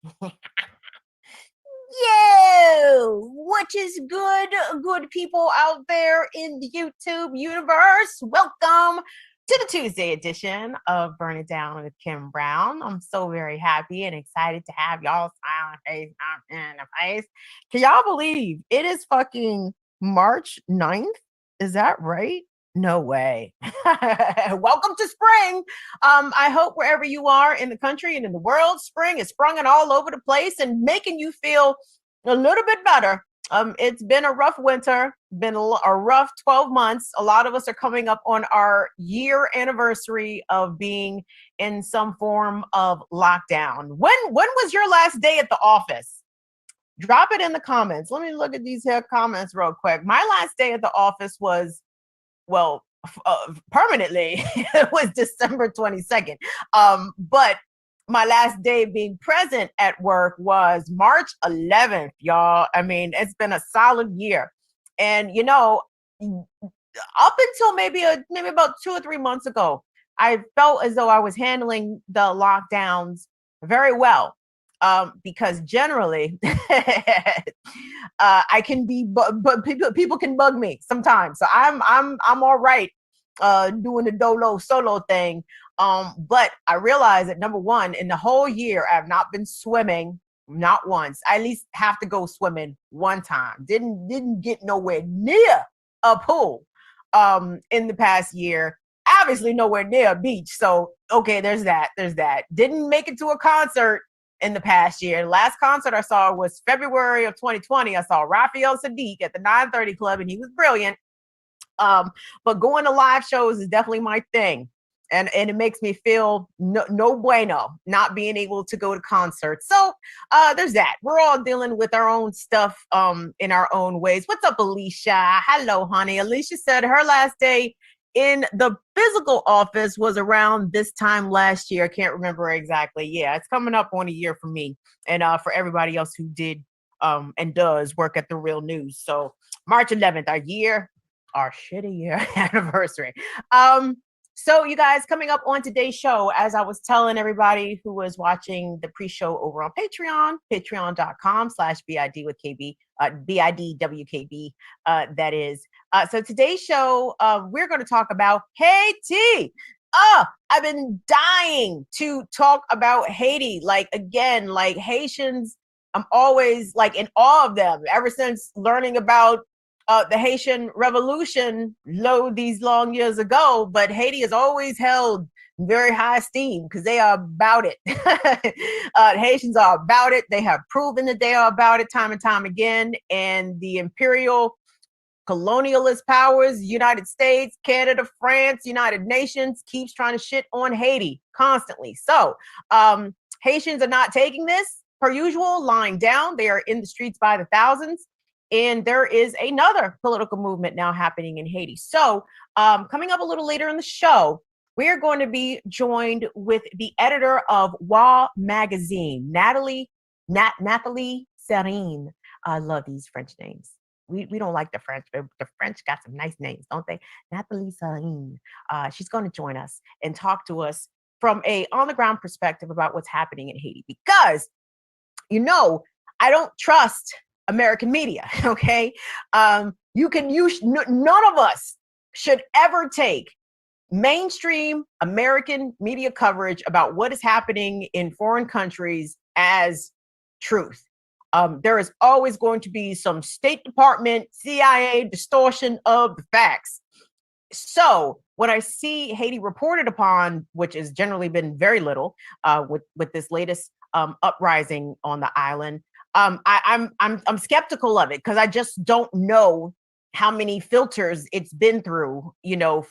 Yo, what is good people out there in the YouTube universe? Welcome to the Tuesday edition of Burn It Down with Kim Brown. I'm so very happy and excited to have y'all smiling face in the face. Can y'all believe it is fucking March 9th? Is that right? No way. Welcome to spring. I hope wherever you are in the country and in the world, spring is sprung all over the place and making you feel a little bit better. It's been a rough winter, been a rough 12 months. A lot of us are coming up on our year anniversary of being in some form of lockdown. When was your last day at the office? Drop it in the comments. Let me look at these here comments real quick. My last day at the office was, well, permanently, it was December 22nd. But my last day being present at work was March 11th, y'all. I mean, it's been a solid year. And, up until maybe about 2 or 3 months ago, I felt as though I was handling the lockdowns very well. Because generally, I can be, but people can bug me sometimes. So I'm all right doing the dolo solo thing. But I realized that number one, in the whole year, I have not been swimming, not once. I at least have to go swimming one time. Didn't get nowhere near a pool in the past year. Obviously nowhere near a beach. So okay, there's that. Didn't make it to a concert in the past year. The last concert I saw was February of 2020. I saw Raphael Sadiq at the 930 Club, and he was brilliant. But going to live shows is definitely my thing. And it makes me feel no bueno not being able to go to concerts. So there's that. We're all dealing with our own stuff in our own ways. What's up, Alicia? Hello, honey. Alicia said her last day in the physical office was around this time last year. I can't remember exactly. Yeah, it's coming up on a year for me and for everybody else who did and does work at the Real News. So March 11th, our shitty year anniversary. So you guys, coming up on today's show, as I was telling everybody who was watching the pre-show over on Patreon, patreon.com/BID with KB, BIDWKB, that is. So today's show, we're going to talk about Haiti. I've been dying to talk about Haiti. Like, again, like Haitians, I'm always like in awe of them ever since learning about the Haitian Revolution these long years ago, but Haiti has always held very high esteem because they are about it. Haitians are about it. They have proven that they are about it time and time again. And the imperial colonialist powers, United States, Canada, France, United Nations, keeps trying to shit on Haiti constantly. So Haitians are not taking this per usual, lying down. They are in the streets by the thousands. And there is another political movement now happening in Haiti. So coming up a little later in the show, we're going to be joined with the editor of WA Magazine, Nathalie Serine. I love these French names. We don't like the French, but the French got some nice names, don't they? Nathalie Serine. She's going to join us and talk to us from a on-the-ground perspective about what's happening in Haiti. Because, I don't trust American media, okay? None of us should ever take mainstream American media coverage about what is happening in foreign countries as truth. There is always going to be some State Department, CIA distortion of the facts. So when I see Haiti reported upon, which has generally been very little, with this latest uprising on the island, I'm skeptical of it because I just don't know how many filters it's been through,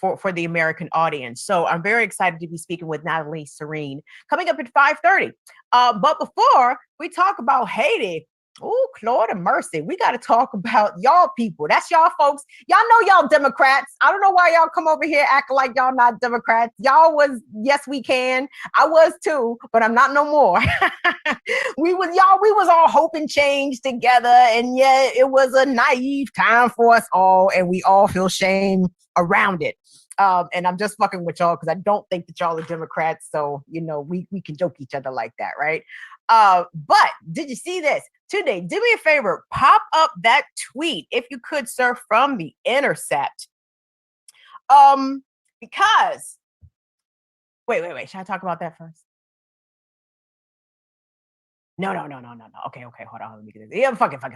for the American audience. So I'm very excited to be speaking with Nathalie Serine coming up at 5:30. But before we talk about Haiti, oh, Lord of mercy, we got to talk about y'all people. That's y'all folks. Y'all know y'all Democrats. I don't know why y'all come over here acting like y'all not Democrats. Y'all was, yes, we can. I was too, but I'm not no more. We was all hoping change together. And yet it was a naive time for us all. And we all feel shame around it. And I'm just fucking with y'all because I don't think that y'all are Democrats. So, we can joke each other like that, right? But did you see this? Today, do me a favor, pop up that tweet if you could, sir, from The Intercept. Because wait. Should I talk about that first? No. Okay, hold on. Let me get this. Yeah, fuck it. We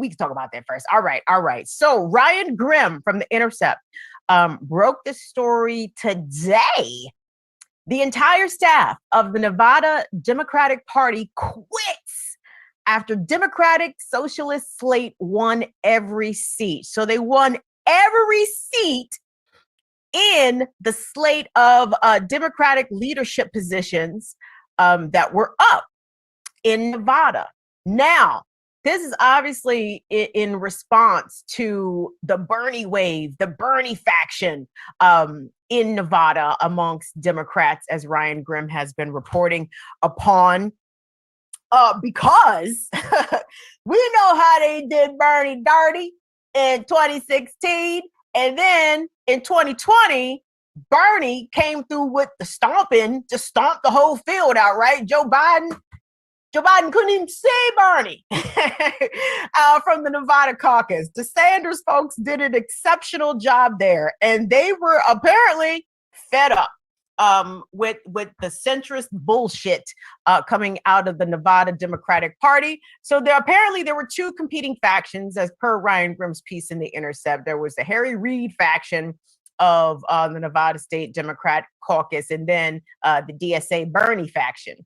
can talk about that first. All right. So Ryan Grimm from The Intercept broke this story today. The entire staff of the Nevada Democratic Party quits after Democratic Socialist slate won every seat. So they won every seat in the slate of Democratic leadership positions that were up in Nevada. Now, this is obviously in response to the Bernie wave, the Bernie faction in Nevada amongst Democrats, as Ryan Grimm has been reporting upon. Because we know how they did Bernie dirty in 2016. And then in 2020, Bernie came through with the stomping, just stomped the whole field out, right? Joe Biden couldn't even see Bernie from the Nevada caucus. The Sanders folks did an exceptional job there, and they were apparently fed up with the centrist bullshit coming out of the Nevada Democratic Party. So there were two competing factions, as per Ryan Grimm's piece in The Intercept. There was the Harry Reid faction of the Nevada State Democrat Caucus, and then the DSA Bernie faction.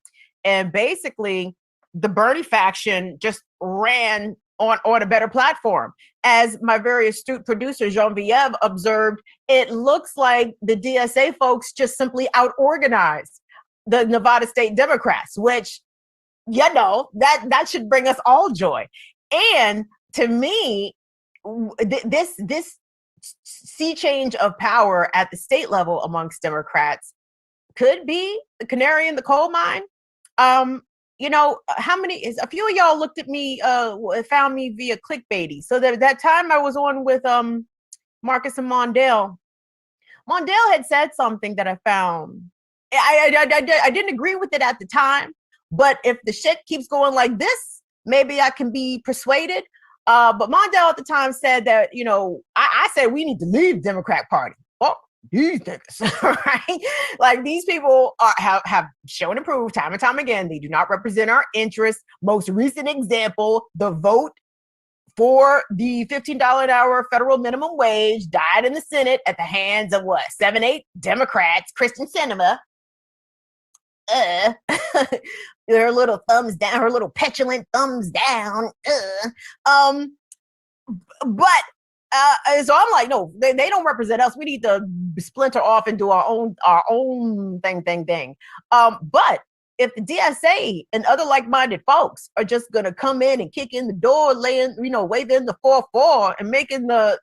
And basically, the Bernie faction just ran on a better platform. As my very astute producer, Jean-Vieve, observed, it looks like the DSA folks just simply out-organized the Nevada State Democrats, which, that should bring us all joy. And to me, this sea change of power at the state level amongst Democrats could be the canary in the coal mine. A few of y'all looked at me, found me via clickbaity. So that time I was on with Marcus and Mondale had said something that I found. I didn't agree with it at the time, but if the shit keeps going like this, maybe I can be persuaded. But Mondale at the time said that, I said we need to leave Democrat Party. Oh, these niggas, right? Like, these people have shown and proved time and time again they do not represent our interests. Most recent example, the vote for the $15 an hour federal minimum wage died in the Senate at the hands of 7-8 Democrats. Kristen Sinema, her little thumbs down, her little petulant thumbs down. But so I'm like, no, they don't represent us. We need to splinter off and do our own thing. But if the DSA and other like-minded folks are just gonna come in and kick in the door, waving the 4-4 and making the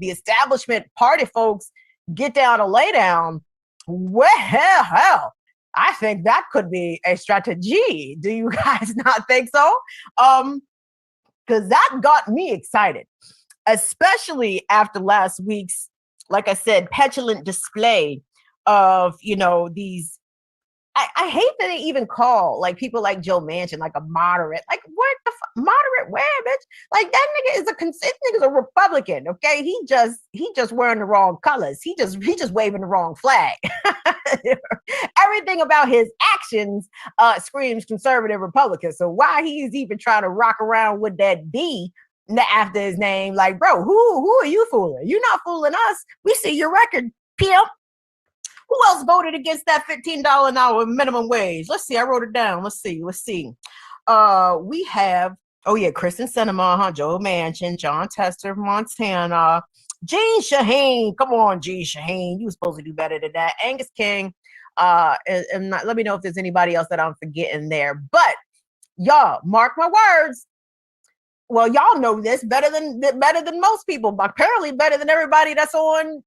establishment party folks get down or lay down, well, hell, I think that could be a strategy. Do you guys not think so? Because that got me excited, especially after last week's, like I said, petulant display of, these. I hate that they even call people like Joe Manchin a moderate. Like, what the moderate where, bitch? Like, that nigga's a Republican, okay? He just wearing the wrong colors. He just waving the wrong flag. Everything about his actions screams conservative Republican. So why he's even trying to rock around with that D after his name? Like, bro, who are you fooling? You're not fooling us. We see your record, pimp. Who else voted against that $15 an hour minimum wage? Let's see. I wrote it down. Let's see. We have, Kristen Sinema, Joe Manchin, John Tester of Montana, Gene Shaheen. Come on, Gene Shaheen. You were supposed to do better than that. Angus King. And let me know if there's anybody else that I'm forgetting there. But y'all, mark my words. Well, y'all know this better than most people, but apparently better than everybody that's on,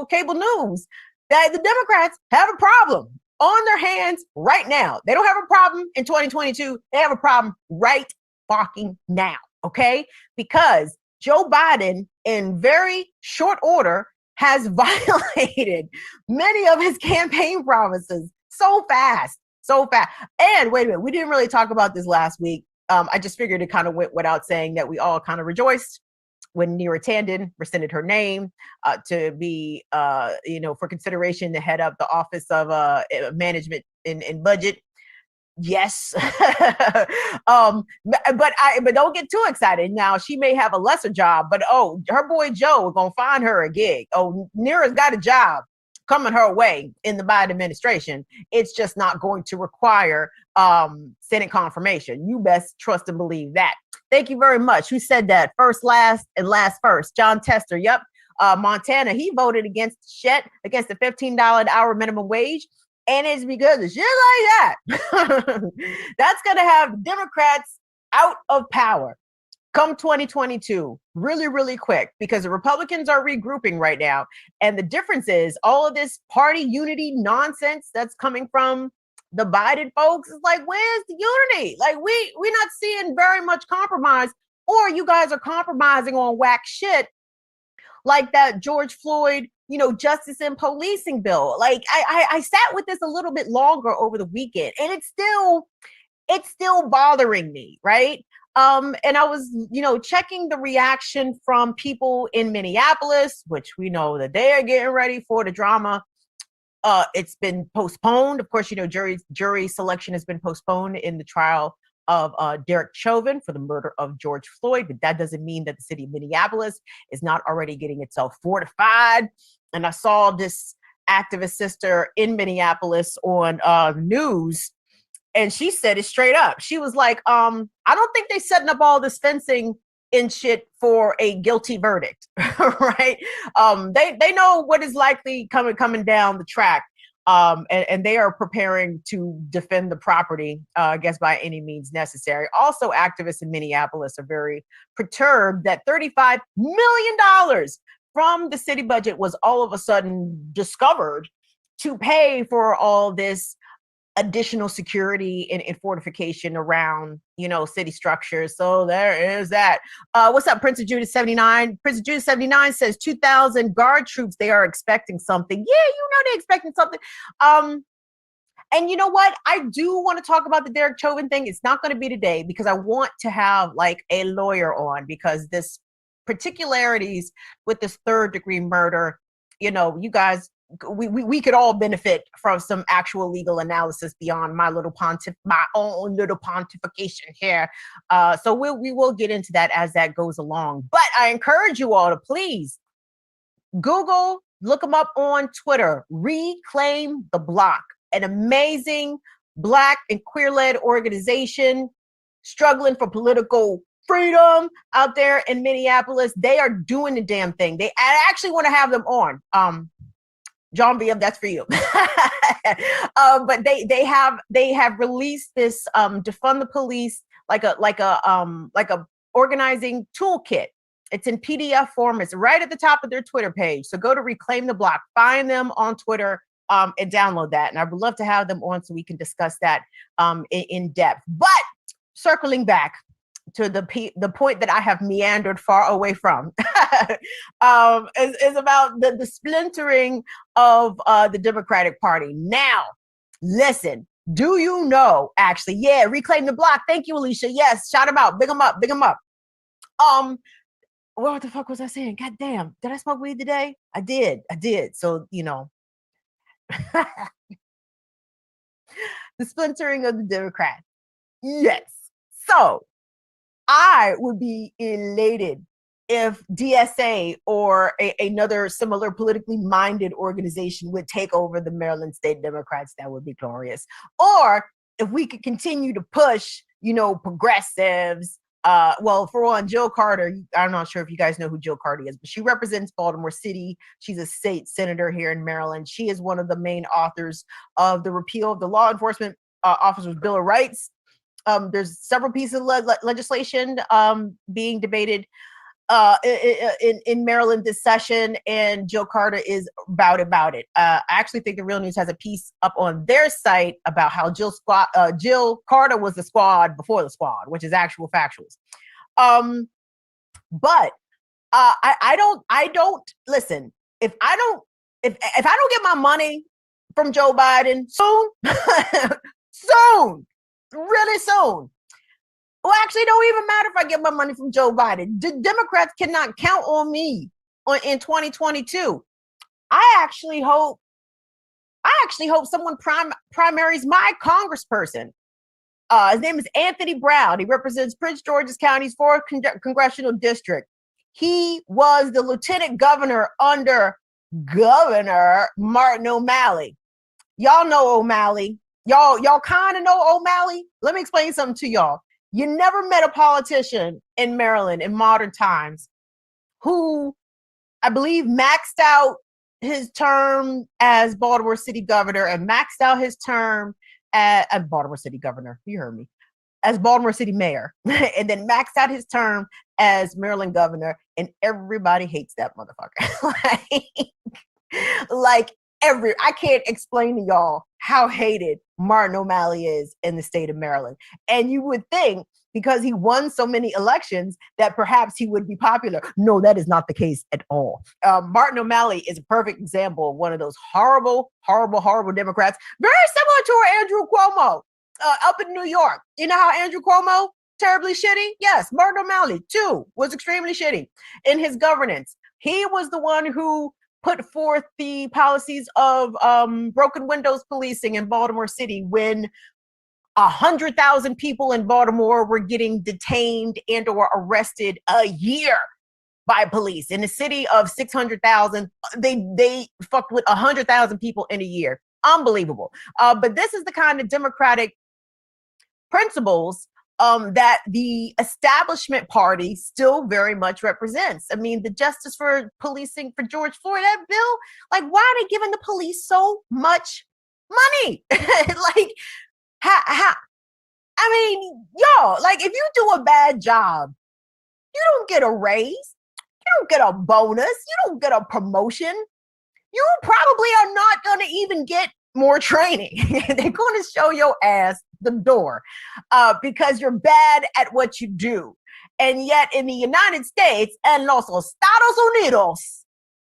cable news. That the Democrats have a problem on their hands right now. They don't have a problem in 2022. They have a problem right fucking now, okay? Because Joe Biden, in very short order, has violated many of his campaign promises so fast, so fast. And wait a minute, we didn't really talk about this last week. I just figured it kind of went without saying that we all kind of rejoiced when Neera Tanden rescinded her name to be, for consideration to head up the Office of Management and Budget. Yes. But don't get too excited. Now she may have a lesser job, but her boy Joe is gonna find her a gig. Neera's got a job coming her way in the Biden administration. It's just not going to require Senate confirmation. You best trust and believe that. Thank you very much. Who said that? First, last, and last first. John Tester. Yep. Montana, he voted against the $15 an hour minimum wage. And it's because of shit like that. That's going to have Democrats out of power come 2022 really, really quick, because the Republicans are regrouping right now. And the difference is all of this party unity nonsense that's coming from the Biden folks is like, where's the unity? Like we're not seeing very much compromise, or you guys are compromising on whack shit like that George Floyd, justice and policing bill. Like I sat with this a little bit longer over the weekend, and it's still bothering me, right? And I was, checking the reaction from people in Minneapolis, which we know that they are getting ready for the drama. It's been postponed. Of course, jury selection has been postponed in the trial of Derek Chauvin for the murder of George Floyd, but that doesn't mean that the city of Minneapolis is not already getting itself fortified. And I saw this activist sister in Minneapolis on news, and she said it straight up. She was like, I don't think they're setting up all this fencing and shit for a guilty verdict, right? They know what is likely coming down the track. And they are preparing to defend the property, I guess, by any means necessary. Also, activists in Minneapolis are very perturbed that $35 million from the city budget was all of a sudden discovered to pay for all this additional security and fortification around, city structures. So there is that. What's up, Prince of Judas 79? Prince of Judas 79 says 2,000 guard troops. They are expecting something. Yeah, they're expecting something. And you know what? I do want to talk about the Derek Chauvin thing. It's not going to be today because I want to have like a lawyer on, because this particularities with this third degree murder, you guys, we could all benefit from some actual legal analysis beyond my own little pontification here. So we will get into that as that goes along. But I encourage you all to please Google, look them up on Twitter, Reclaim the Block, an amazing Black and queer-led organization struggling for political freedom out there in Minneapolis. They are doing the damn thing. I actually want to have them on. John B, that's for you. But they have released this defund the police like a organizing toolkit. It's in PDF form. It's right at the top of their Twitter page. So go to Reclaim the Block, find them on Twitter, and download that. And I would love to have them on so we can discuss that in depth. But circling back to the point that I have meandered far away from is about the splintering of the Democratic Party. Now, listen, do you know, actually, yeah, Reclaim the Block. Thank you, Alicia. Yes, shout them out. Big them up. Big them up. What the fuck was I saying? God damn. Did I smoke weed today? I did. So, the splintering of the Democrats. Yes. So, I would be elated if DSA or another similar politically minded organization would take over the Maryland State Democrats. That would be glorious. Or if we could continue to push, progressives. For one, Jill Carter, I'm not sure if you guys know who Jill Carter is, but she represents Baltimore City. She's a state senator here in Maryland. She is one of the main authors of the repeal of the Law Enforcement Officers' Bill of Rights. There's several pieces of legislation being debated in Maryland this session, and Jill Carter is about it. I actually think the Real News has a piece up on their site about how Jill Carter was the squad before the squad, which is actual factuals. But I don't listen. if I don't if I don't get my money from Joe Biden soon, soon, really soon. Well, actually, it don't even matter if I get my money from Joe Biden. The Democrats cannot count on me in 2022. I actually hope someone primaries my congressperson. His name is Anthony Brown. He represents Prince George's County's 4th congressional district. He was the lieutenant governor under Governor Martin O'Malley. Y'all know O'Malley. Y'all kind of know O'Malley. Let me explain something to y'all. You never met a politician in Maryland in modern times who, I believe, maxed out his term as Baltimore City governor and maxed out his term as Baltimore City governor. You heard me. As Baltimore City mayor, and then maxed out his term as Maryland governor, and everybody hates that motherfucker. like I can't explain to y'all how hated Martin O'Malley is in the state of Maryland. And you would think because he won so many elections that perhaps he would be popular. No, that is not the case at all. Martin O'Malley is a perfect example of one of those horrible, horrible, horrible Democrats, very similar to Andrew Cuomo up in New York. You know how Andrew Cuomo, terribly shitty? Yes, Martin O'Malley too was extremely shitty in his governance. He was the one who put forth the policies of broken windows policing in Baltimore City when 100,000 people in Baltimore were getting detained and or arrested a year by police. In a city of 600,000, they fucked with 100,000 people in a year. Unbelievable. But this is the kind of democratic principles that the establishment party still very much represents. I mean, the Justice for Policing for George Floyd, that bill, like, why are they giving the police so much money? Like, how? I mean, y'all, like, if you do a bad job, you don't get a raise, you don't get a bonus, you don't get a promotion. You probably are not going to even get more training. They're going to show your ass the door because you're bad at what you do. And yet in the United States, en los Estados Unidos,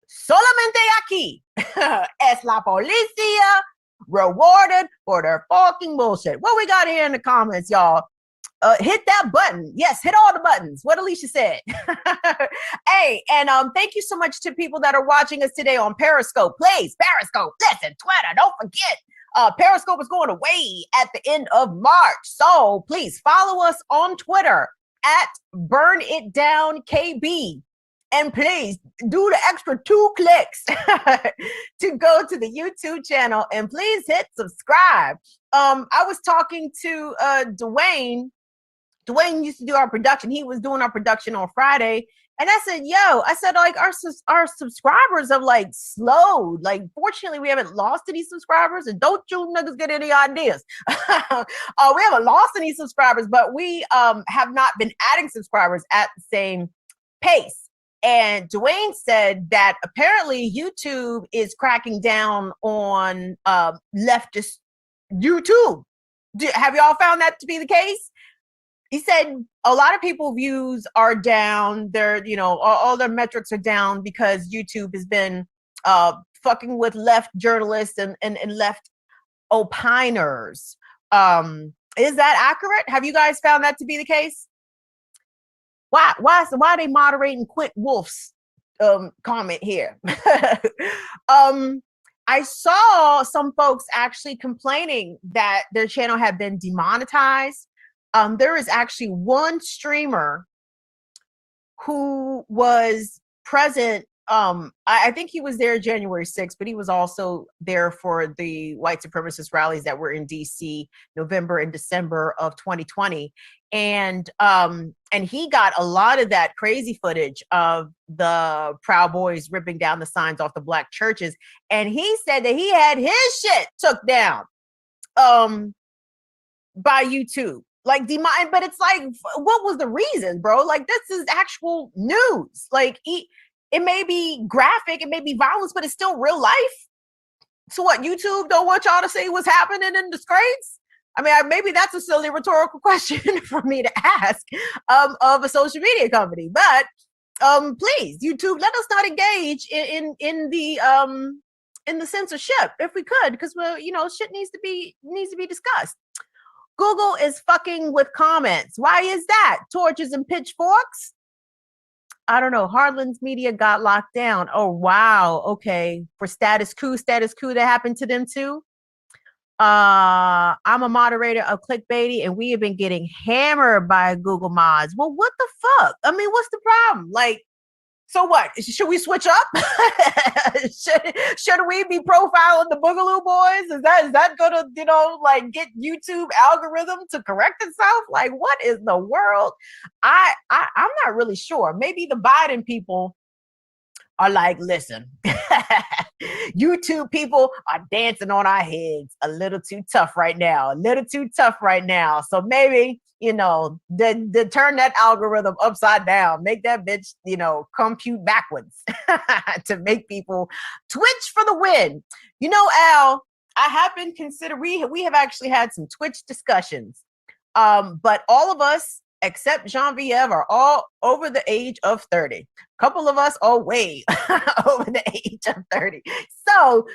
solamente aquí, es la policía rewarded for their fucking bullshit. What we got here in the comments, y'all? Hit that button. Yes, hit all the buttons. What Alicia said. Hey, and thank you so much to people that are watching us today on Periscope. Please, Periscope, listen, Twitter, don't forget. Periscope is going away at the end of March. So please follow us on Twitter at Burn It Down KB. And please do the extra 2 clicks to go to the YouTube channel and please hit subscribe. I was talking to Dwayne. Dwayne used to do our production. He was doing our production on Friday. And I said, like, our subscribers have like slowed. Like, fortunately, we haven't lost any subscribers. And don't you niggas get any ideas. We haven't lost any subscribers, but we have not been adding subscribers at the same pace. And Dwayne said that apparently YouTube is cracking down on leftist YouTube. Have y'all found that to be the case? He said a lot of people views are down. They're, all their metrics are down because YouTube has been fucking with left journalists and left opiners. Is that accurate? Have you guys found that to be the case? Why are they moderating Quint Wolf's comment here? I saw some folks actually complaining that their channel had been demonetized. There is actually one streamer who was present. I think he was there January 6th, but he was also there for the white supremacist rallies that were in DC November and December of 2020. And he got a lot of that crazy footage of the Proud Boys ripping down the signs off the black churches. And he said that he had his shit took down by YouTube. Like, but it's like, what was the reason, bro? Like, this is actual news. Like, it may be graphic, it may be violence, but it's still real life. So what, YouTube don't want y'all to see what's happening in the streets? I mean, maybe that's a silly rhetorical question for me to ask of a social media company. But Please, YouTube, let us not engage in the censorship if we could, because we're, shit needs to be discussed. Google is fucking with comments. Why is that? Torches and pitchforks? I don't know. Hardlan's media got locked down. Oh wow. Okay. For status coup that happened to them too. I'm a moderator of clickbaity, and we have been getting hammered by Google mods. Well, what the fuck? I mean, what's the problem? Like, so what? Should we switch up? should we be profiling the Boogaloo Boys? Is that gonna like get YouTube algorithm to correct itself? Like, what is the world? I'm not really sure. Maybe the Biden people are like, listen, YouTube people are dancing on our heads a little too tough right now, a little too tough right now. So maybe, the turn that algorithm upside down, make that bitch, compute backwards to make people twitch for the win. Al, I have been considered, we have actually had some Twitch discussions. But all of us except Genevieve are all over the age of 30. A couple of us are way over the age of 30. So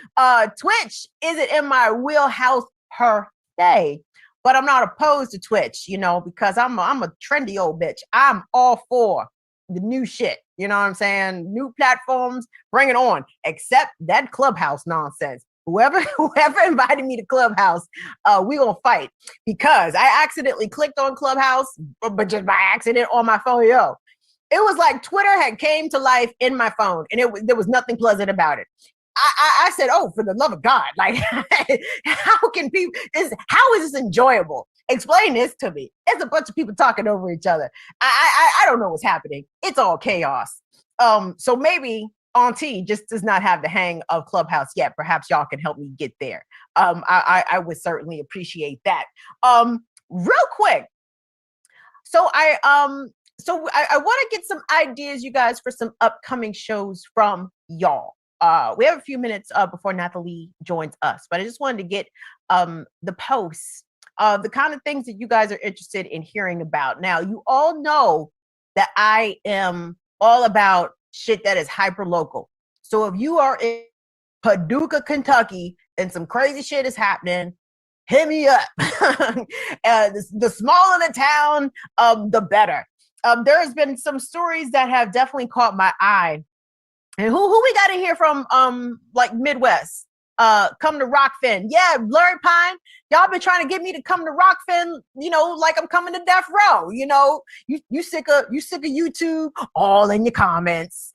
Twitch isn't in my wheelhouse per se, but I'm not opposed to Twitch, because I'm a trendy old bitch. I'm all for the new shit. You know what I'm saying? New platforms, bring it on, except that Clubhouse nonsense. Whoever invited me to Clubhouse, we gonna fight, because I accidentally clicked on Clubhouse, but just by accident on my phone. Yo, it was like Twitter had came to life in my phone, and there was nothing pleasant about it. I said, oh, for the love of God, like, how can people? How is this enjoyable? Explain this to me. It's a bunch of people talking over each other. I don't know what's happening. It's all chaos. So maybe Auntie just does not have the hang of Clubhouse yet. Perhaps y'all can help me get there. I would certainly appreciate that. Real quick. So I want to get some ideas, you guys, for some upcoming shows from y'all. We have a few minutes before Nathalie joins us, but I just wanted to get the posts of the kind of things that you guys are interested in hearing about. Now, you all know that I am all about shit that is hyper local. So if you are in Paducah, Kentucky, and some crazy shit is happening, hit me up. The smaller the town, the better. There has been some stories that have definitely caught my eye. And who we got in here from like Midwest? Come to Rockfin. Yeah, Blurry Pine. Y'all been trying to get me to come to Rockfin, like I'm coming to death row. You sick of YouTube all in your comments.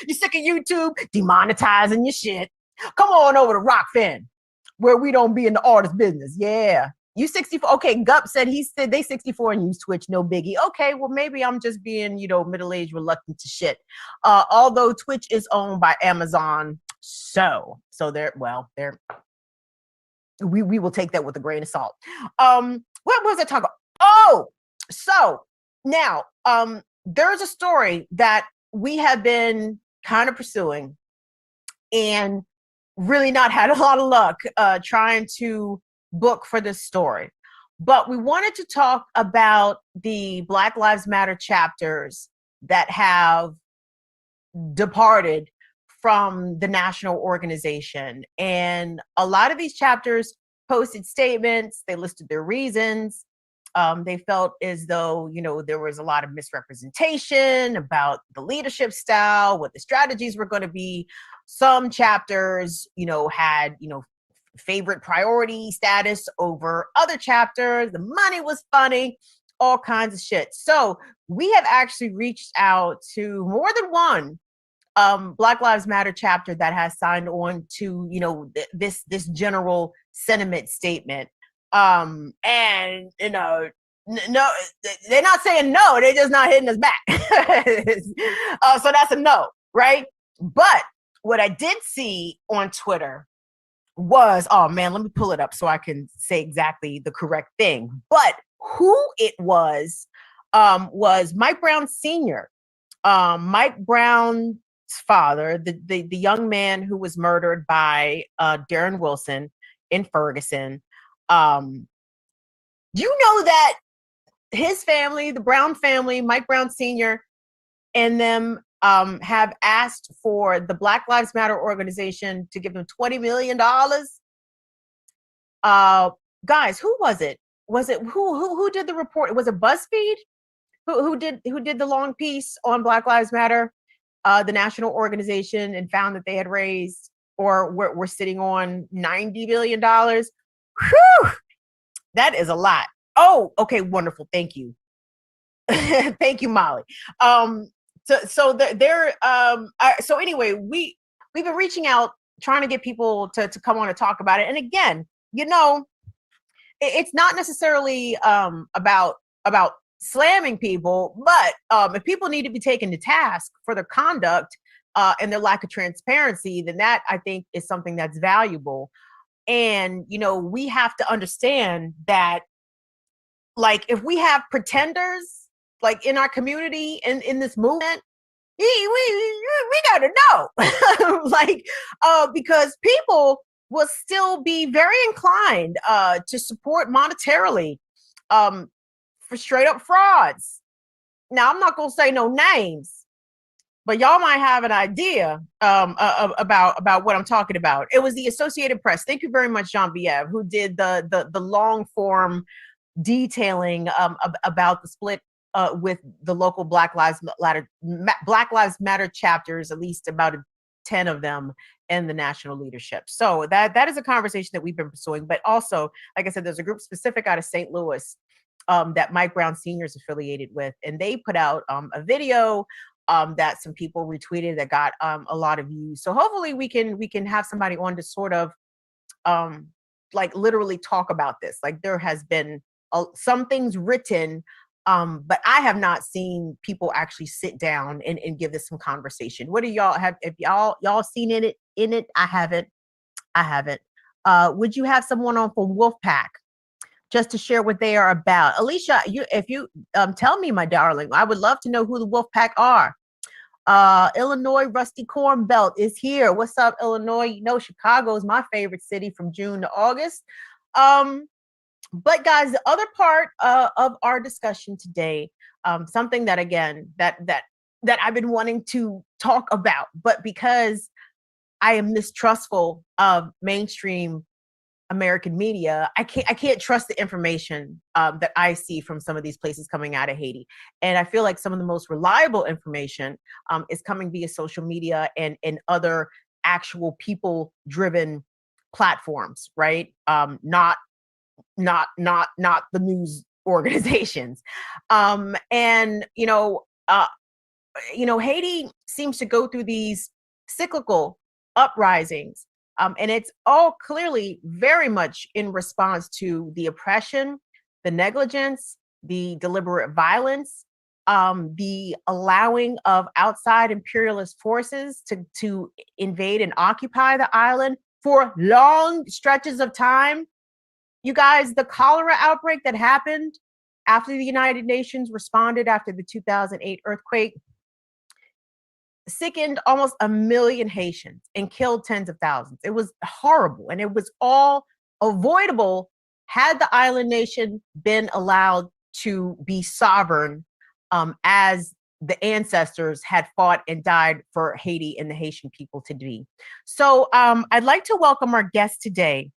You sick of YouTube demonetizing your shit. Come on over to Rockfin, where we don't be in the artist business. Yeah. You 64. Okay, Gup said they 64 and use Twitch, no biggie. Okay, well, maybe I'm just being, middle-aged, reluctant to shit. Although Twitch is owned by Amazon. So we will take that with a grain of salt. What was I talking about? Oh, so now there's a story that we have been kind of pursuing and really not had a lot of luck trying to book for this story. But we wanted to talk about the Black Lives Matter chapters that have departed from the national organization. And a lot of these chapters posted statements, they listed their reasons. They felt as though, there was a lot of misrepresentation about the leadership style, what the strategies were going to be. Some chapters, had, favorite priority status over other chapters. The money was funny, all kinds of shit. So we have actually reached out to more than one Black Lives Matter chapter that has signed on to, this general sentiment statement. And, no, they're not saying no, they're just not hitting us back. So that's a no, right? But what I did see on Twitter was, oh man, let me pull it up so I can say exactly the correct thing. But who it was Mike Brown Sr. Mike Brown's father, the young man who was murdered by Darren Wilson in Ferguson. You know that his family, the Brown family, Mike Brown Sr., and them have asked for the Black Lives Matter organization to give them $20 million. Guys, who was it? Was it who did the report? Was it BuzzFeed who did the long piece on Black Lives Matter, the national organization, and found that they had raised or were sitting on $90 billion? Whew, that is a lot. Oh, okay, wonderful. Thank you. Thank you, Molly. So anyway, we've been reaching out, trying to get people to come on and talk about it. And again, it's not necessarily about slamming people, but if people need to be taken to task for their conduct and their lack of transparency, then that, I think, is something that's valuable. And we have to understand that, like, if we have pretenders like in our community and in this movement, we gotta know, like, because people will still be very inclined to support monetarily for straight up frauds. Now, I'm not gonna say no names, but y'all might have an idea about what I'm talking about. It was the Associated Press. Thank you very much, Jean-Pierre, who did the long form detailing about the split with the local Black Lives Matter chapters, at least about 10 of them in the national leadership. So that is a conversation that we've been pursuing. But also, like I said, there's a group specific out of St. Louis that Mike Brown Sr. is affiliated with, and they put out a video that some people retweeted that got a lot of views. So hopefully we can have somebody on to sort of like literally talk about this. Like, there has been some things written, but I have not seen people actually sit down and give this some conversation. What do y'all have? If y'all seen in it? I haven't. Would you have someone on from Wolfpack just to share what they are about? Alicia, if you tell me, my darling, I would love to know who the Wolfpack are. Illinois Rusty Corn Belt is here. What's up, Illinois? Chicago is my favorite city from June to August. But guys, the other part of our discussion today, something that, again, that I've been wanting to talk about, but because I am mistrustful of mainstream American media, I can't trust the information that I see from some of these places coming out of Haiti. And I feel like some of the most reliable information is coming via social media and other actual people-driven platforms, right? Not the news organizations. And Haiti seems to go through these cyclical uprisings, and it's all clearly very much in response to the oppression, the negligence, the deliberate violence, the allowing of outside imperialist forces to invade and occupy the island for long stretches of time. You guys, the cholera outbreak that happened after the United Nations responded after the 2008 earthquake sickened almost 1 million Haitians and killed tens of thousands. It was horrible, and it was all avoidable had the island nation been allowed to be sovereign, as the ancestors had fought and died for Haiti and the Haitian people to be. So I'd like to welcome our guest today,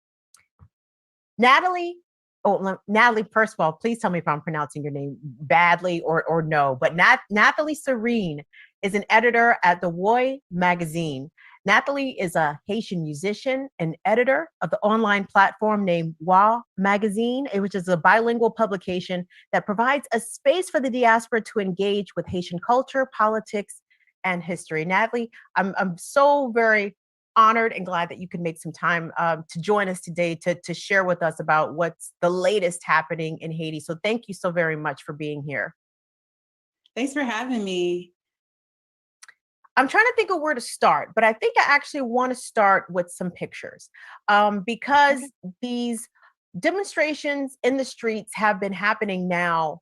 Natalie. Oh, Natalie, first of all, please tell me if I'm pronouncing your name badly or no. But Nathalie Serene is an editor at the Woy magazine. Nathalie is a Haitian musician and editor of the online platform named Woy magazine, which is a bilingual publication that provides a space for the diaspora to engage with Haitian culture, politics, and history. Natalie, I'm so very honored and glad that you could make some time to join us today to share with us about what's the latest happening in Haiti. So thank you so very much for being here. Thanks for having me. I'm trying to think of where to start, but I think I actually want to start with some pictures, because these demonstrations in the streets have been happening now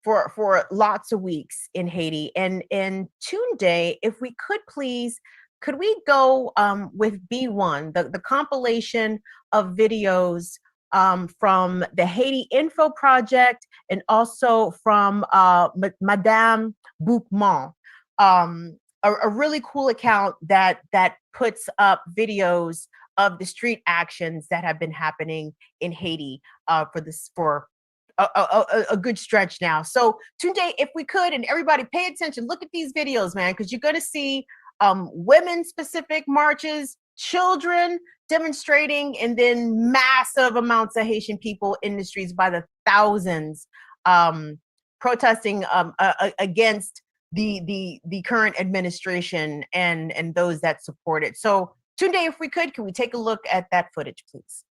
for lots of weeks in Haiti. And today, if we could please, could we go with B1, the compilation of videos from the Haiti Info Project, and also from Madame Boukman. A really cool account that puts up videos of the street actions that have been happening in Haiti for a good stretch now. So Tunde, if we could, and everybody pay attention, look at these videos, man, because you're going to see women specific marches, children demonstrating, and then massive amounts of Haitian people in the streets by the thousands, protesting against the current administration and those that support it. So Tunde, if we could, can we take a look at that footage, please?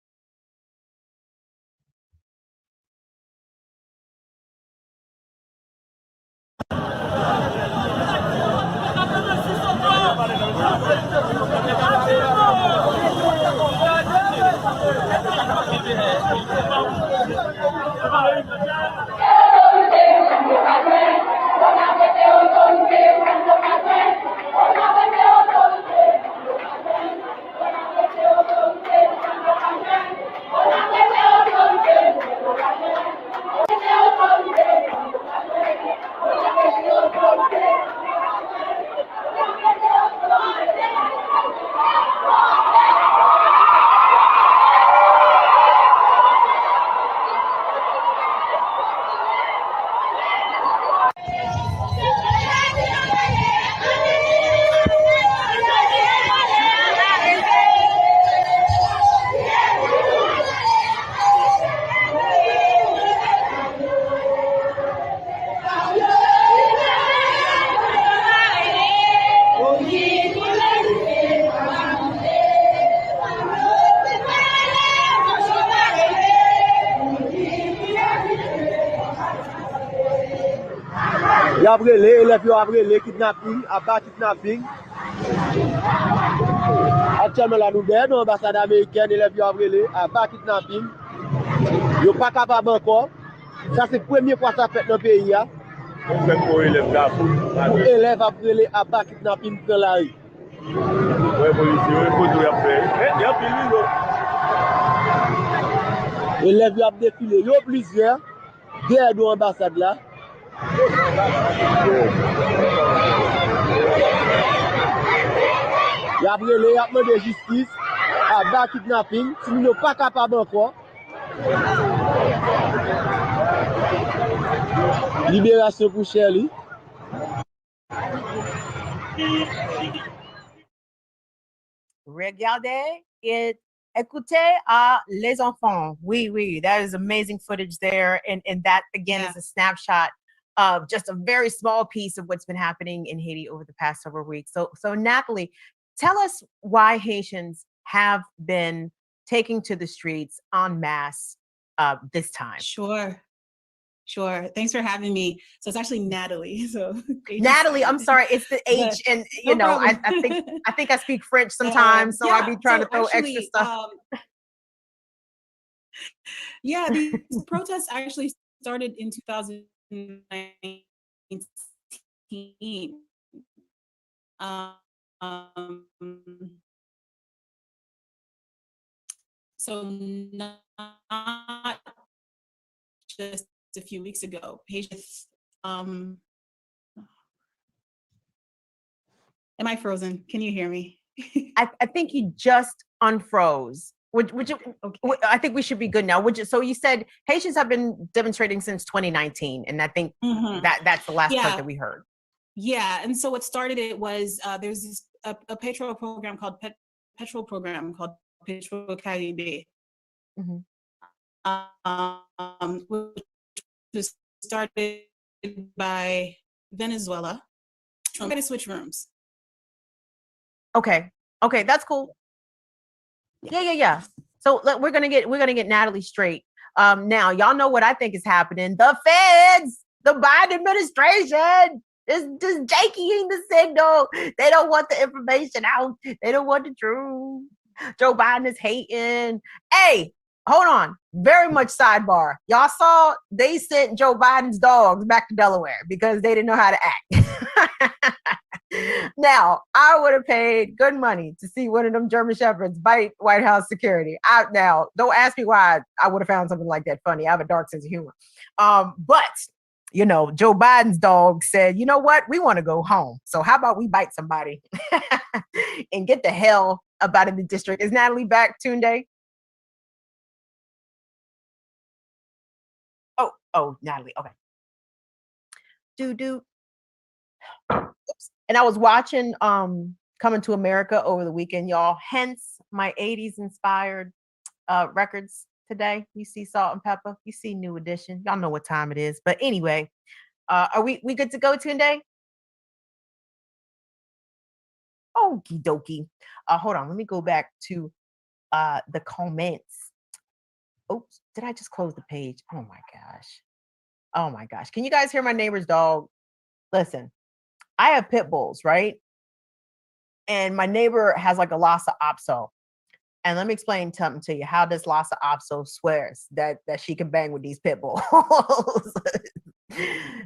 Yo abrele, élève yo abrele, kidnapping, abat kidnapping. Actuellement la nouvelle, dans l'ambassade américaine, élève yo abrele, abat kidnapping. Yo pas capable encore. Ça c'est la première fois que ça fait dans le pays. Pour élève abrele, abat kidnapping dans la rue. Ouais, policier, il faut tout après. Il y a plus élève yo a défilé, yo plusieurs, derrière l'ambassade là. Il a brûlé, il a demandé justice, à bas kidnapping, si nous ne sommes pas capables encore. Libération pour Shirley. Regardez et écoutez à les enfants. Oui, that is amazing footage there. And that, again, is a snapshot of just a very small piece of what's been happening in Haiti over the past several weeks. So Natalie, tell us why Haitians have been taking to the streets en masse this time. Sure. Thanks for having me. So it's actually Natalie. So Natalie, I'm sorry, it's the H, and you know, I think I speak French sometimes, so I'll be trying to throw extra stuff. These protests actually started in 2019. So not just a few weeks ago. Patients, am I frozen? Can you hear me? I think you just unfroze. Okay. I think we should be good now. So you said Haitians have been demonstrating since 2019, and I think that's the last part that we heard. Yeah, and so what started it was there's this a petrol program called Petrol Caribe, which was started by Venezuela. I'm going to switch rooms. Okay, that's cool. Yeah. So we're gonna get Natalie straight. Now y'all know what I think is happening. The feds, the Biden administration is just jakeying the signal. They don't want the information out. They don't want the truth. Joe Biden is hating. Hey, hold on. Very much sidebar. Y'all saw they sent Joe Biden's dogs back to Delaware because they didn't know how to act. Now, I would have paid good money to see one of them German Shepherds bite White House security. Now, don't ask me why I would have found something like that funny. I have a dark sense of humor. But you know, Joe Biden's dog said, you know what? We want to go home. So how about we bite somebody and get the hell up out of the district? Is Natalie back, Tunde? Oh, Natalie. Okay. Do. Oops. And I was watching Coming to America over the weekend, y'all. Hence my 80s inspired records today. You see Salt and Pepper, you see New Edition. Y'all know what time it is. But anyway, are we good to go today? Okie dokie. Hold on, let me go back to the comments. Oops, did I just close the page? Oh my gosh. Oh my gosh. Can you guys hear my neighbor's dog? Listen, I have pit bulls, right? And my neighbor has like a Lhasa Apso. And let me explain something to you. How does Lhasa Apso swears that she can bang with these pit bulls?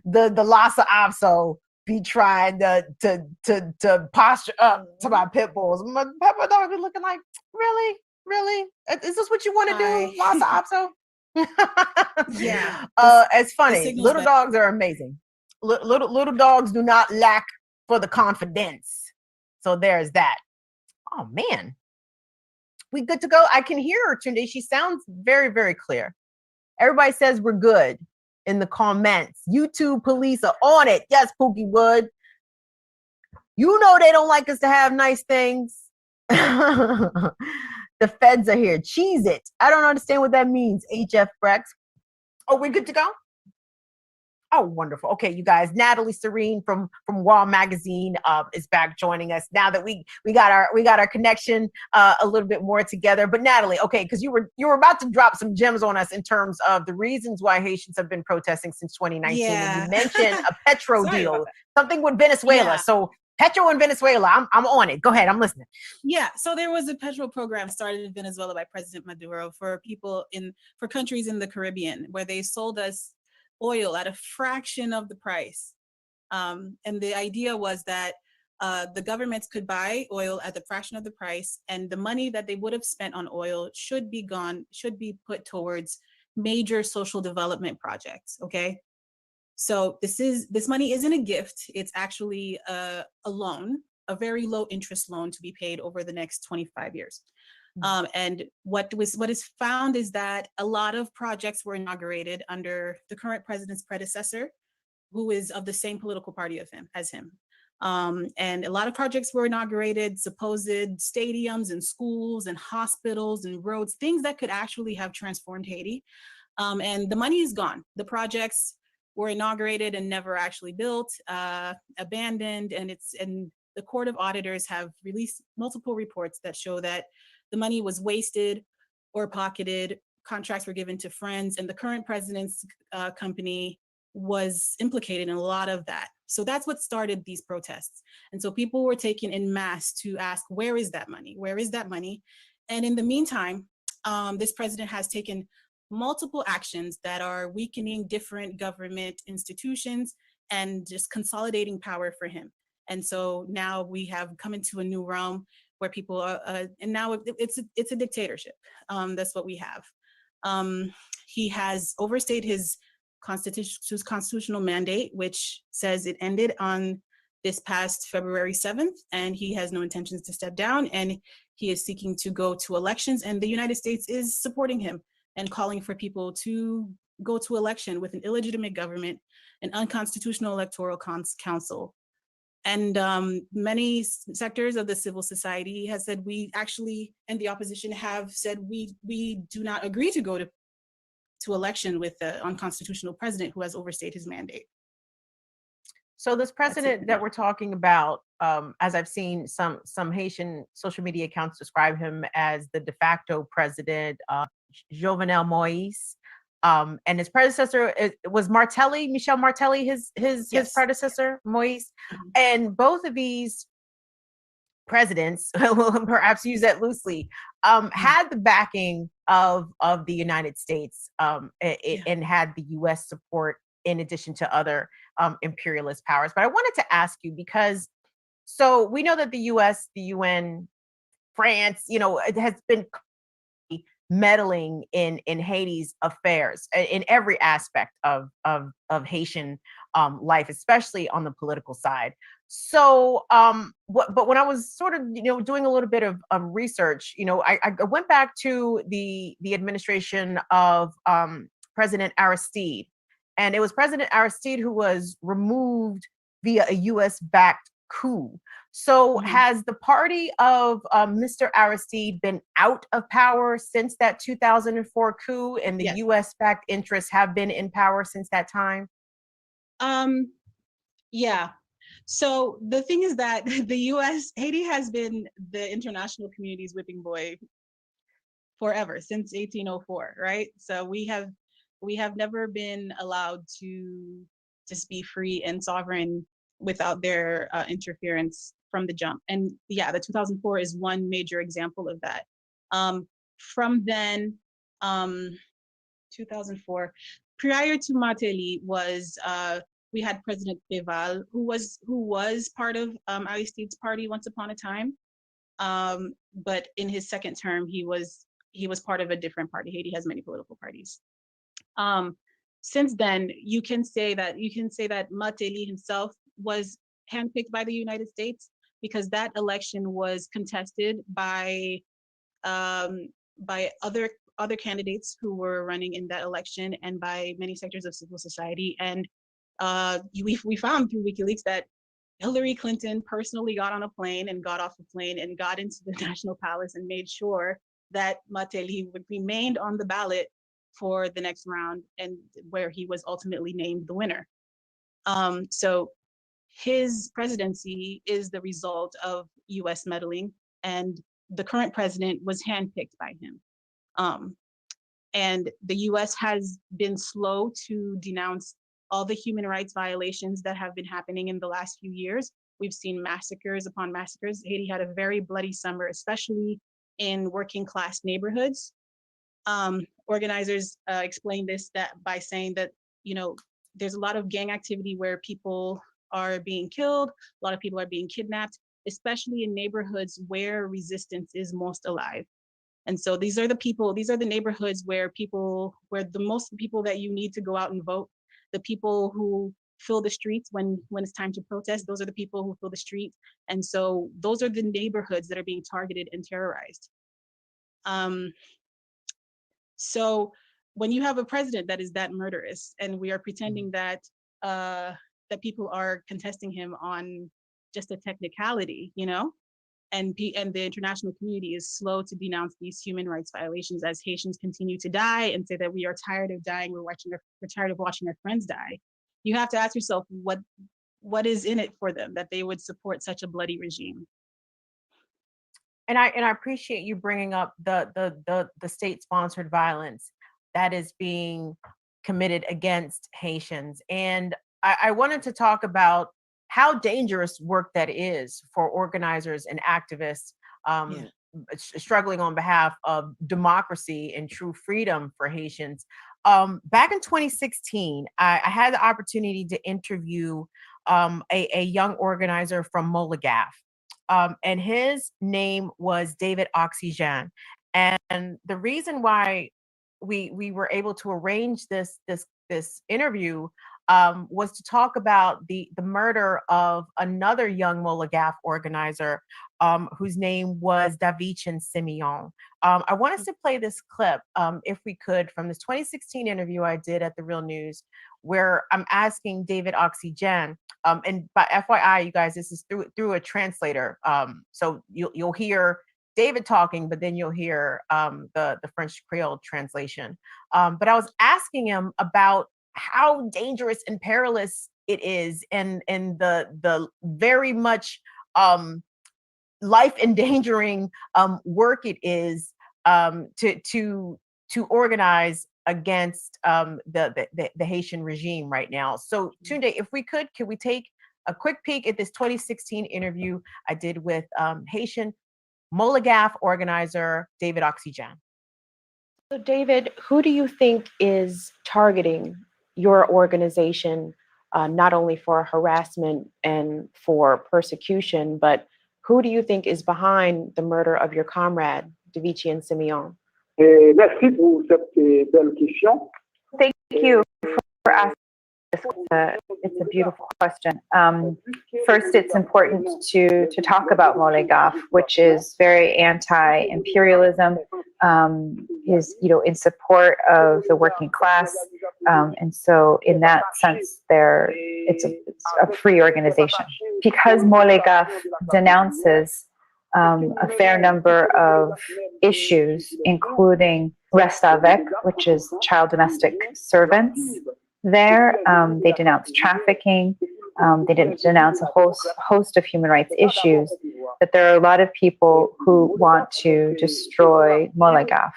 the Lhasa Apso be trying to posture up to my pit bulls. My pepper dog be looking like, really? Is this what you want to do, Lhasa Apso? Yeah. It's funny. Little dogs are amazing. Little dogs do not lack for the confidence. So there's that. Oh man. We good to go? I can hear her, Tunde. She sounds very, very clear. Everybody says we're good in the comments. YouTube police are on it. Yes, Pookie Wood. You know they don't like us to have nice things. The feds are here. Cheese it. I don't understand what that means, HF Brex. Oh, we're good to go? Oh, wonderful. Okay, you guys. Natalie Serene from WAW Magazine is back joining us now that we got our connection a little bit more together. But Natalie, okay, because you were about to drop some gems on us in terms of the reasons why Haitians have been protesting since 2019. Yeah. And you mentioned a petro deal, something with Venezuela. Yeah. So petro in Venezuela, I'm on it. Go ahead, I'm listening. Yeah, so there was a petro program started in Venezuela by President Maduro for countries in the Caribbean where they sold us oil at a fraction of the price. And the idea was that the governments could buy oil at the fraction of the price, and the money that they would have spent on oil should be put towards major social development projects. Okay. So this money isn't a gift. It's actually a loan, a very low interest loan to be paid over the next 25 years. And what is found is that a lot of projects were inaugurated under the current president's predecessor, who is of the same political party as him. And a lot of projects were inaugurated, supposed stadiums and schools and hospitals and roads, things that could actually have transformed Haiti. And the money is gone. The projects were inaugurated and never actually built, abandoned, and the Court of Auditors have released multiple reports that show that the money was wasted or pocketed, contracts were given to friends, and the current president's company was implicated in a lot of that. So that's what started these protests. And so people were taken en masse to ask, where is that money? Where is that money? And in the meantime, this president has taken multiple actions that are weakening different government institutions and just consolidating power for him. And so now we have come into a new realm where people are, and now it's a dictatorship. That's what we have. He has overstayed his constitutional mandate, which says it ended on this past February 7th, and he has no intentions to step down, and he is seeking to go to elections, and the United States is supporting him and calling for people to go to election with an illegitimate government, an unconstitutional electoral council. And many sectors of the civil society has said and the opposition have said we do not agree to go to election with the unconstitutional president who has overstayed his mandate. So this president that we're talking about, as I've seen some Haitian social media accounts describe him as the de facto president, Jovenel Moïse. And his predecessor was Michel Martelly, his predecessor, Moïse. Mm-hmm. And both of these presidents, perhaps use that loosely, had the backing of the United States and had the US support in addition to other imperialist powers. But I wanted to ask you, because So we know that the US, the UN, France, it has been meddling in Haiti's affairs in every aspect of Haitian life, especially on the political side. So, but when I was sort of doing a little bit of research, I went back to the administration of President Aristide, and it was President Aristide who was removed via a U.S. backed coup. So, has the party of Mr. Aristide been out of power since that 2004 coup, and the Yes. U.S.-backed interests have been in power since that time? Yeah. So the thing is that Haiti has been the international community's whipping boy forever, since 1804, right? So we have never been allowed to just be free and sovereign without their interference from the jump. And yeah, the 2004 is one major example of that. From then, 2004, prior to Martelly was we had President Péval, who was part of Aristide's party once upon a time, but in his second term he was part of a different party. Haiti has many political parties. Since then, you can say that Martelly himself was handpicked by the United States, because that election was contested by other candidates who were running in that election, and by many sectors of civil society. And we found through WikiLeaks that Hillary Clinton personally got on a plane and got off the plane and got into the National Palace and made sure that Martelly remained on the ballot for the next round, and where he was ultimately named the winner. So his presidency is the result of US meddling, and the current president was handpicked by him. And the US has been slow to denounce all the human rights violations that have been happening in the last few years. We've seen massacres upon massacres. Haiti had a very bloody summer, especially in working class neighborhoods. Organizers explain this by saying that, there's a lot of gang activity where people are being killed, a lot of people are being kidnapped, especially in neighborhoods where resistance is most alive. And so these are the neighborhoods where the most people that you need to go out and vote, the people who fill the streets when it's time to protest, those are the people who fill the streets. And so those are the neighborhoods that are being targeted and terrorized. So when you have a president that is that murderous, and we are pretending that people are contesting him on just a technicality, and the international community is slow to denounce these human rights violations as Haitians continue to die and say that we are tired of dying, we're tired of watching our friends die. You have to ask yourself what is in it for them that they would support such a bloody regime. And I appreciate you bringing up the state-sponsored violence that is being committed against Haitians. And I wanted to talk about how dangerous work that is for organizers and activists struggling on behalf of democracy and true freedom for Haitians. Back in 2016, I had the opportunity to interview a young organizer from Molagaf. And his name was David Oxygen. And the reason why we were able to arrange this interview was to talk about the murder of another young Molagaf organizer whose name was Davichin Simeon. I want us to play this clip, if we could, from this 2016 interview I did at The Real News, where I'm asking David Oxygen, and by FYI, you guys, this is through a translator. So you'll hear David talking, but then you'll hear the French Creole translation. But I was asking him about how dangerous and perilous it is, and the very much life endangering work it is to organize against the Haitian regime right now. So Tunde, if we could we take a quick peek at this 2016 interview I did with Haitian Molagaf organizer David Oxygen. So David, who do you think is targeting your organization not only for harassment and for persecution, but who do you think is behind the murder of your comrade, Davichi and Simeon? Merci pour cette belle question. Thank you for asking this. It's a beautiful question. First, it's important to talk about Molegaf, which is very anti-imperialism, is in support of the working class, and so in that sense, it's a free organization. Because Molegaf denounces a fair number of issues, including reste avec, which is child domestic servants. There, they denounce trafficking. They denounce a host of human rights issues. But there are a lot of people who want to destroy Molegaf.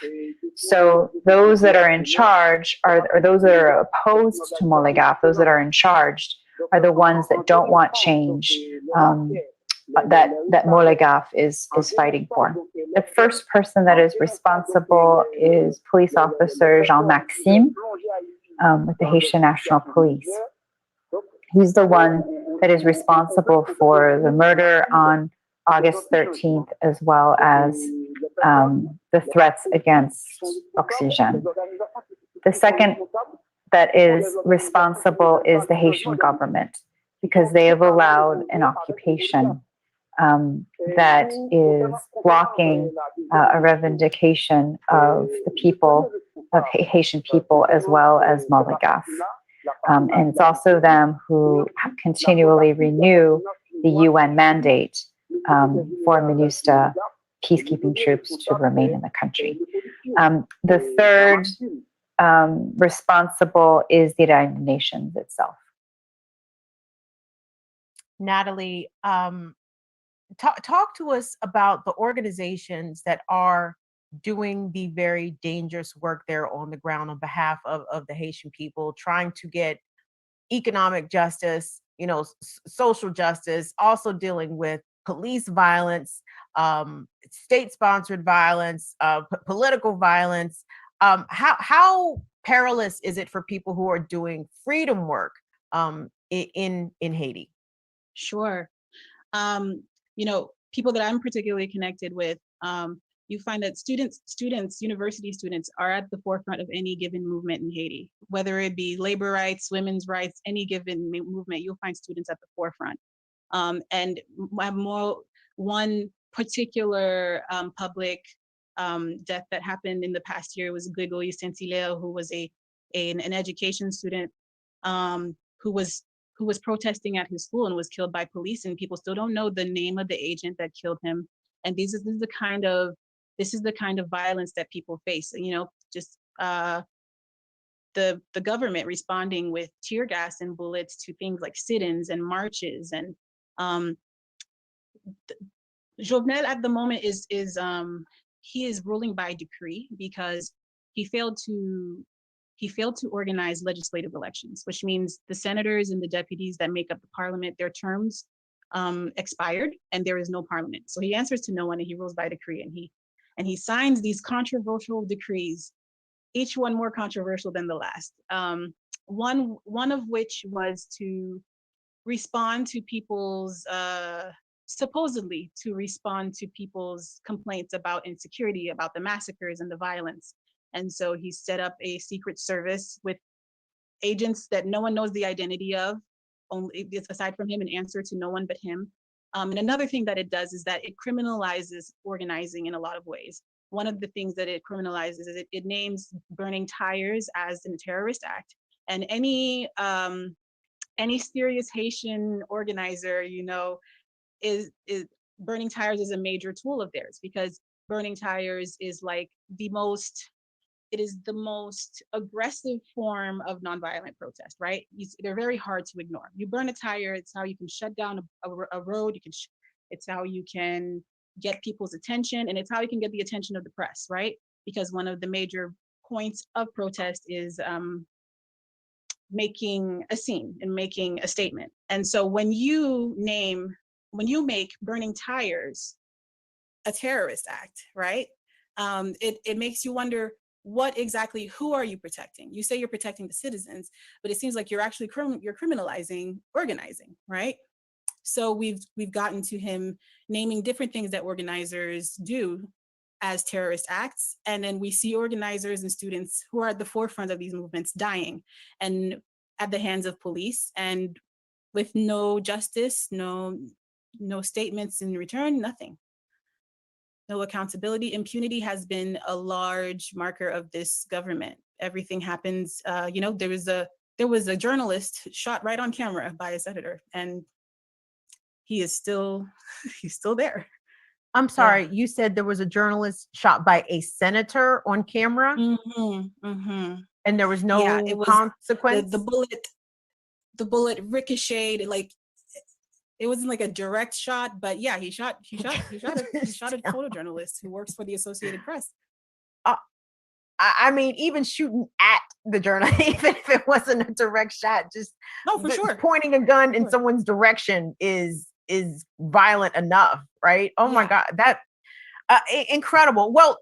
So those that are in charge or those that are opposed to Molegaf, those that are in charge, are the ones that don't want change. That Molegaf is fighting for. The first person that is responsible is police officer Jean-Maxime with the Haitian National Police. He's the one that is responsible for the murder on August 13th, as well as the threats against Oxygen. The second that is responsible is the Haitian government, because they have allowed an occupation that is blocking a revendication of the people, of Haitian people, as well as Molegaf. And it's also them who continually renew the UN mandate for MINUSTA peacekeeping troops to remain in the country. The third responsible is the United Nations itself. Natalie, talk to us about the organizations that are doing the very dangerous work there on the ground on behalf of the Haitian people, trying to get economic justice, social justice, also dealing with police violence, state-sponsored violence, political violence. How perilous is it for people who are doing freedom work in Haiti? Sure. People that I'm particularly connected with, you find that university students are at the forefront of any given movement in Haiti, whether it be labor rights, women's rights, any given movement, you'll find students at the forefront. And one particular public death that happened in the past year was Gregory Saint-Hilaire, who was an education student who was protesting at his school and was killed by police, and people still don't know the name of the agent that killed him. And this is the kind of violence that people face. Just the government responding with tear gas and bullets to things like sit-ins and marches. And Jovenel at the moment he is ruling by decree because he failed to organize legislative elections, which means the senators and the deputies that make up the parliament, their terms expired and there is no parliament. So he answers to no one and he rules by decree, and he signs these controversial decrees, each one more controversial than the last. One of which was to respond to people's supposedly to respond to people's complaints about insecurity, about the massacres and the violence. And so he set up a secret service with agents that no one knows the identity of, only aside from him, and answer to no one but him. And another thing that it does is that it criminalizes organizing in a lot of ways. One of the things that it criminalizes is it names burning tires as a terrorist act. And any serious Haitian organizer, is burning tires is a major tool of theirs, because burning tires is like the most aggressive form of nonviolent protest, right? They're very hard to ignore. You burn a tire, it's how you can shut down a road, it's how you can get people's attention, and it's how you can get the attention of the press, right? Because one of the major points of protest is making a scene and making a statement. And so when you make burning tires a terrorist act, right? It makes you wonder, what exactly, who are you protecting? You say you're protecting the citizens, but it seems like you're actually you're criminalizing organizing, right? So we've gotten to him naming different things that organizers do as terrorist acts, and then we see organizers and students who are at the forefront of these movements dying, and at the hands of police, and with no justice, no statements in return, nothing. No accountability. Impunity has been a large marker of this government. Everything happens. You know, there was a journalist shot right on camera by a senator, and he is still he's still there. I'm sorry, you said there was a journalist shot by a senator on camera, and there was no it was consequence. the bullet ricocheted, like it wasn't like a direct shot, but yeah, he shot a photojournalist who works for the Associated Press. I mean, even shooting at the journalist, even if it wasn't a direct shot, just for sure, pointing a gun in someone's direction is violent enough, right? Oh my God, that incredible. Well,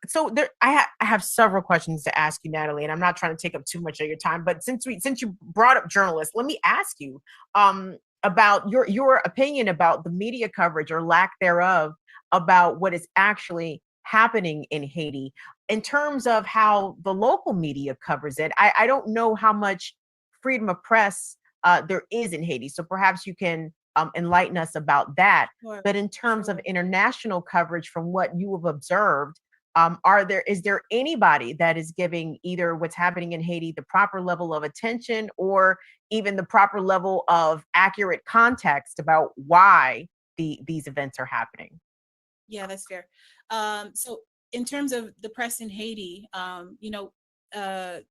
so there, I have several questions to ask you, Natalie, and I'm not trying to take up too much of your time, but since you brought up journalists, let me ask you about your opinion about the media coverage or lack thereof about what is actually happening in Haiti in terms of how the local media covers it. I don't know how much freedom of press there is in Haiti, so perhaps you can enlighten us about that. Sure. But in terms of international coverage, from what you have observed, is there anybody that is giving either what's happening in Haiti the proper level of attention or even the proper level of accurate context about why these events are happening? Yeah, that's fair. So in terms of the press in Haiti, you know,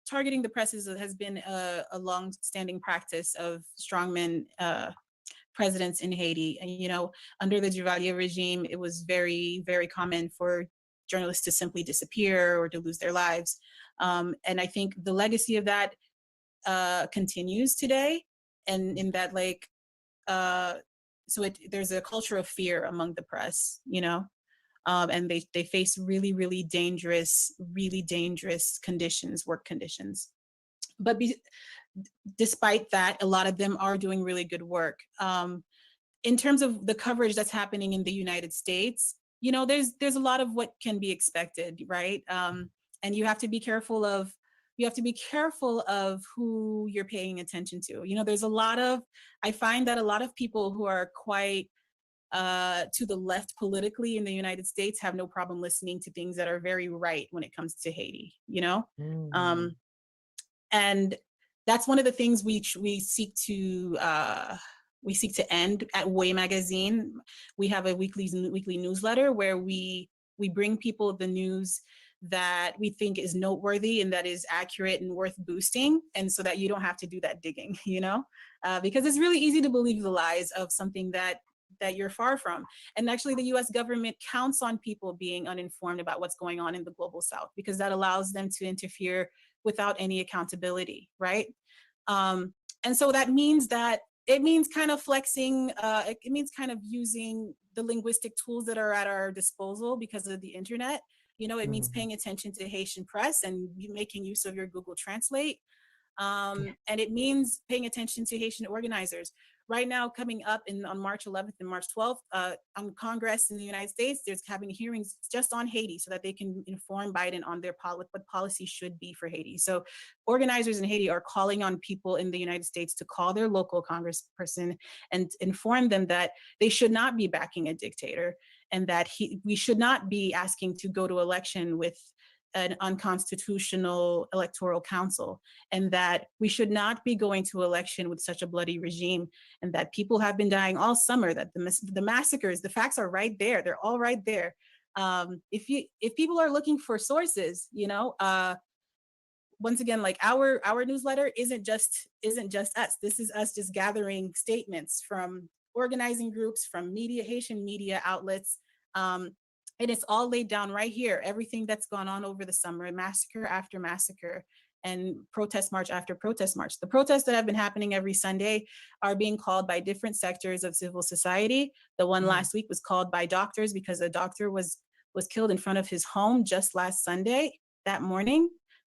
targeting the press has been a long-standing practice of strongmen presidents in Haiti. And, you know, under the Duvalier regime, it was very, very common for journalists to simply disappear or to lose their lives. And I think the legacy of that continues today. And in that, like, there's a culture of fear among the press, you know, and they face really, really dangerous conditions, work conditions. But despite that, a lot of them are doing really good work. In terms of the coverage that's happening in the United States, you know, there's a lot of what can be expected, right? And you have to be careful of who you're paying attention to. You know, I find that a lot of people who are quite to the left politically in the United States have no problem listening to things that are very right when it comes to Haiti, you know? Mm-hmm. And that's one of the things we seek to end at Way Magazine. We have a weekly newsletter where we bring people the news that we think is noteworthy and that is accurate and worth boosting, and so that you don't have to do that digging, you know, because it's really easy to believe the lies of something that you're far from. And actually the US government counts on people being uninformed about what's going on in the global South, because that allows them to interfere without any accountability, right? And so that means it means kind of flexing, it means kind of using the linguistic tools that are at our disposal because of the internet. You know, it means paying attention to Haitian press and making use of your Google Translate. And it means paying attention to Haitian organizers. Right now, coming up on March 11th and March 12th, on Congress in the United States, there's having hearings just on Haiti so that they can inform Biden on what policy should be for Haiti. So organizers in Haiti are calling on people in the United States to call their local congressperson and inform them that they should not be backing a dictator, and that we should not be asking to go to election with an unconstitutional electoral council, and that we should not be going to election with such a bloody regime, and that people have been dying all summer, that the massacres, the facts are right there. They're all right there. If people are looking for sources, you know, once again, like our newsletter isn't just us. This is us just gathering statements from organizing groups, from Haitian media outlets, and it's all laid down right here. Everything that's gone on over the summer, massacre after massacre, and protest march after protest march. The protests that have been happening every Sunday are being called by different sectors of civil society. The one last week was called by doctors because a doctor was killed in front of his home just last Sunday. that morning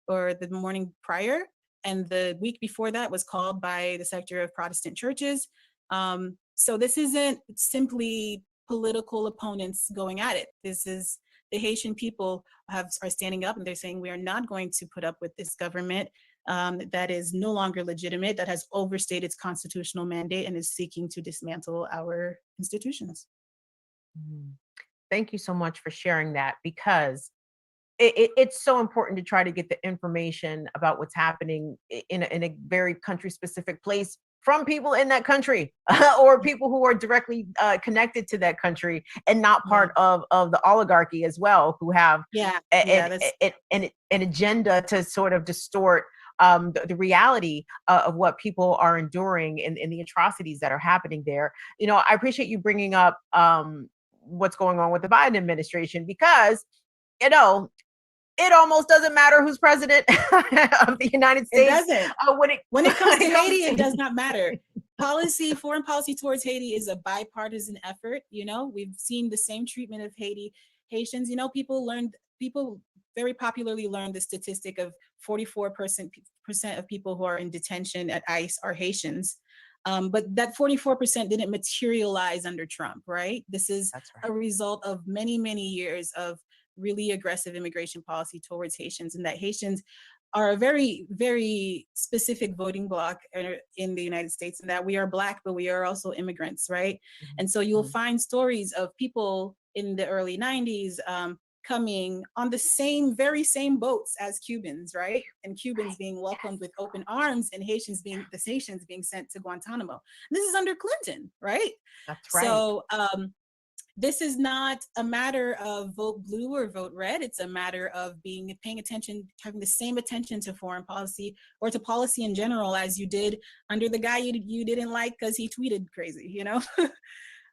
or the morning prior. And the week before that was called by the sector of Protestant churches. So this isn't simply political opponents going at it. This is the Haitian people are standing up and they're saying we are not going to put up with this government that is no longer legitimate, that has overstayed its constitutional mandate and is seeking to dismantle our institutions. Thank you so much for sharing that, because it's so important to try to get the information about what's happening in a very country specific place from people in that country or people who are directly connected to that country and not part of the oligarchy as well, who have an agenda to sort of distort the reality of what people are enduring and the atrocities that are happening there. You know, I appreciate you bringing up what's going on with the Biden administration, because, you know, it almost doesn't matter who's president of the United States. It doesn't. When it comes to Haiti, it does not matter. Foreign policy towards Haiti is a bipartisan effort. You know, we've seen the same treatment of Haitians. You know, people very popularly learned the statistic of 44% of people who are in detention at ICE are Haitians. But that 44% didn't materialize under Trump, right? This is a result of many, many years of really aggressive immigration policy towards Haitians, and that Haitians are a very, very specific voting bloc in the United States, and that we are Black, but we are also immigrants, right? And so you'll find stories of people in the early 90s coming on the very same boats as Cubans, right? And Cubans being welcomed with open arms, and Haitians being sent to Guantanamo. And this is under Clinton, right? That's right. So this is not a matter of vote blue or vote red. It's a matter of paying attention, having the same attention to foreign policy or to policy in general as you did under the guy you didn't like because he tweeted crazy, you know?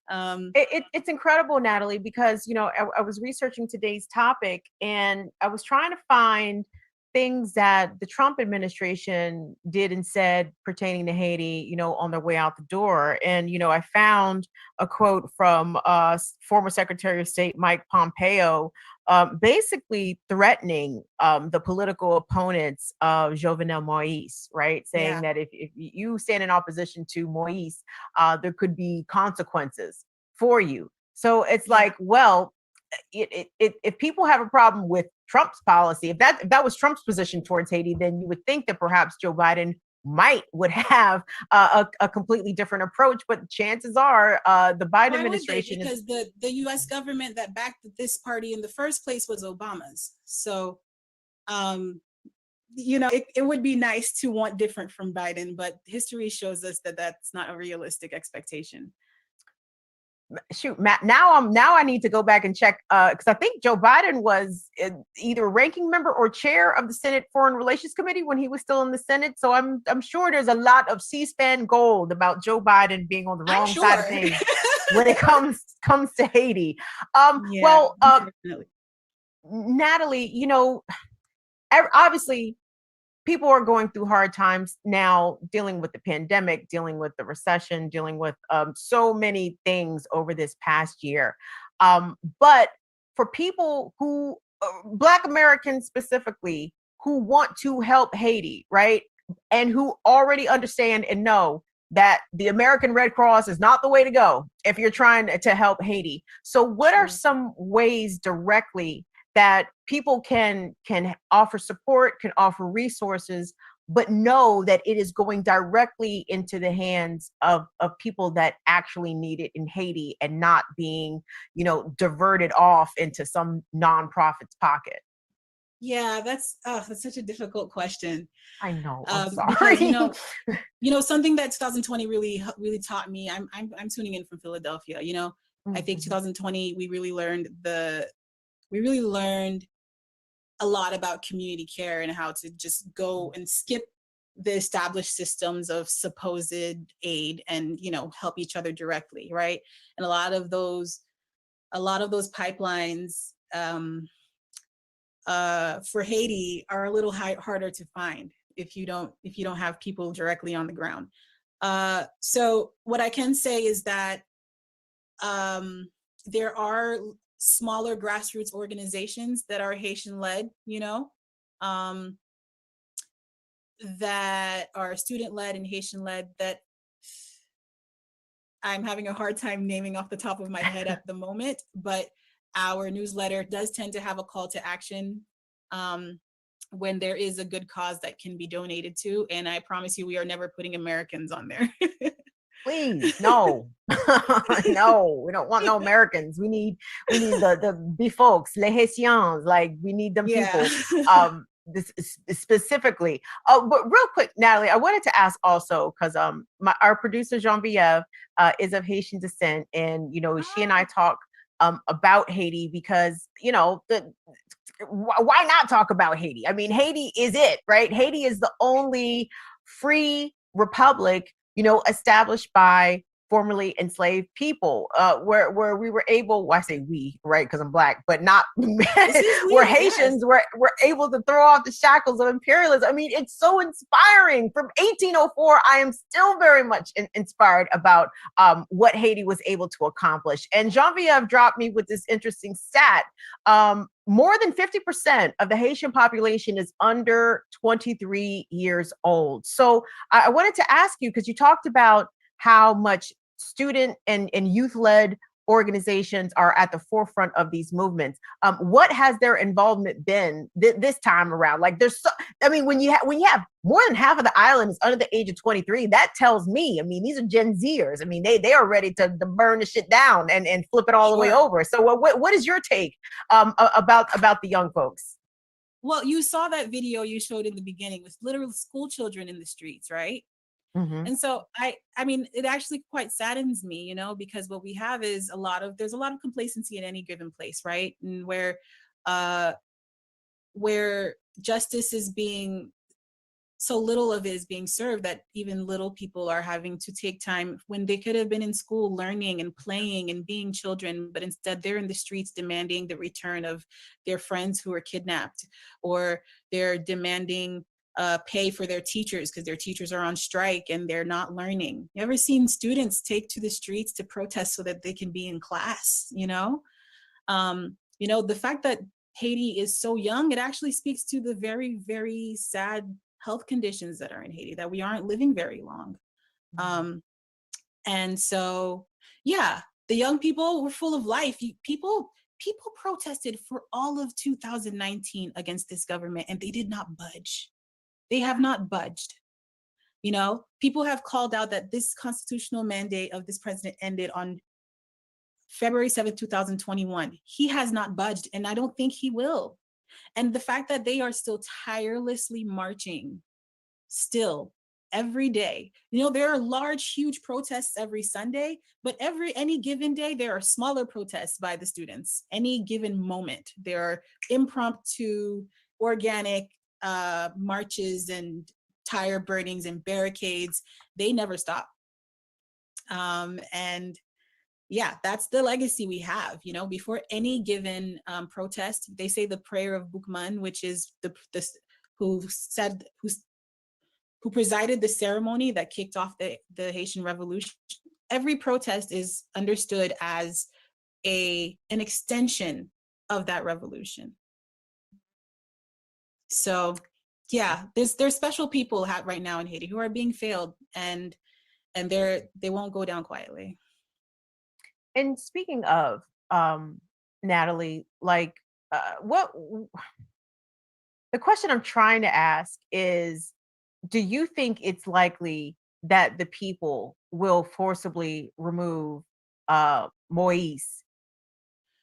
It's incredible, Natalie, because, you know, I was researching today's topic and I was trying to find things that the Trump administration did and said pertaining to Haiti, you know, on their way out the door. And, you know, I found a quote from former Secretary of State Mike Pompeo, basically threatening the political opponents of Jovenel Moïse, right? Saying that if you stand in opposition to Moïse, there could be consequences for you. So it's like, well, if people have a problem with Trump's policy, if that was Trump's position towards Haiti, then you would think that perhaps Joe Biden would have a completely different approach. But chances are the Biden administration because the U.S. government that backed this party in the first place was Obama's. So, you know, it would be nice to want different from Biden, but history shows us that that's not a realistic expectation. Shoot, Matt, now I need to go back and check because I think Joe Biden was either ranking member or chair of the Senate Foreign Relations Committee when he was still in the Senate. So I'm sure there's a lot of C-SPAN gold about Joe Biden being on the wrong side of things when it comes to Haiti. Natalie, you know, obviously people are going through hard times now, dealing with the pandemic, dealing with the recession, dealing with so many things over this past year. But for people who, Black Americans specifically, who want to help Haiti, right? And who already understand and know that the American Red Cross is not the way to go if you're trying to help Haiti. So what are some ways directly that people can offer support, can offer resources, but know that it is going directly into the hands of people that actually need it in Haiti and not being, you know, diverted off into some nonprofit's pocket? Yeah, that's such a difficult question. I know. I'm sorry. Because, you know, something that 2020 really taught me. I'm tuning in from Philadelphia. You know, I think 2020 we really learned a lot about community care and how to just go and skip the established systems of supposed aid and, you know, help each other directly, right? And a lot of those pipelines for Haiti are a little harder to find if you don't have people directly on the ground. So what I can say is that there are smaller grassroots organizations that are Haitian led, you know, that are student-led and Haitian-led that I'm having a hard time naming off the top of my head at the moment, but our newsletter does tend to have a call to action when there is a good cause that can be donated to. And I promise you, we are never putting Americans on there. Please, no. No, we don't want no Americans. We need the big folks, les Haitians, like we need them Yeah. people. This specifically. But real quick, Natalie, I wanted to ask also because our producer Genevieve is of Haitian descent, and she and I talk about Haiti because why not talk about Haiti? I mean, Haiti is it, right? Haiti is the only free republic, established by formerly enslaved people, where we were able, well, I say we, right, because I'm Black, but not where Haitians were able to throw off the shackles of imperialism. I mean, it's so inspiring. From 1804, I am still very much inspired about what Haiti was able to accomplish. And Genevieve dropped me with this interesting stat. More than 50% of the Haitian population is under 23 years old. So I wanted to ask you, because you talked about how much student and youth-led organizations are at the forefront of these movements. What has their involvement been this time around? Like, when you have more than half of the island is under the age of 23, that tells me, I mean, these are Gen Zers. I mean, they are ready to burn the shit down and flip it all the way over. So what is your take about the young folks? Well, you saw that video you showed in the beginning with literal school children in the streets, right? Mm-hmm. And so I mean, it actually quite saddens me, because what we have is there's a lot of complacency in any given place, right? And where justice is being, so little of it is being served that even little people are having to take time when they could have been in school learning and playing and being children, but instead they're in the streets demanding the return of their friends who were kidnapped, or they're demanding pay for their teachers because their teachers are on strike and they're not learning. You ever seen students take to the streets to protest so that they can be in class? The fact that Haiti is so young, it actually speaks to the very, very sad health conditions that are in Haiti, that we aren't living very long. And so, yeah, the young people were full of life. People protested for all of 2019 against this government, and they did not budge. They have not budged. People have called out that this constitutional mandate of this president ended on February 7th, 2021. He has not budged, and I don't think he will. And the fact that they are still tirelessly marching still every day. There are large, huge protests every Sunday, but any given day, there are smaller protests by the students. Any given moment, there are impromptu, organic marches and tire burnings and barricades. They never stop. And yeah, that's the legacy we have. Before any given protest, they say the prayer of Boukman, which is who presided the ceremony that kicked off the Haitian Revolution. Every protest is understood as an extension of that revolution. So yeah, there's special people right now in Haiti who are being failed, and they won't go down quietly. And speaking of, Natalie, like the question I'm trying to ask is, do you think it's likely that the people will forcibly remove Moise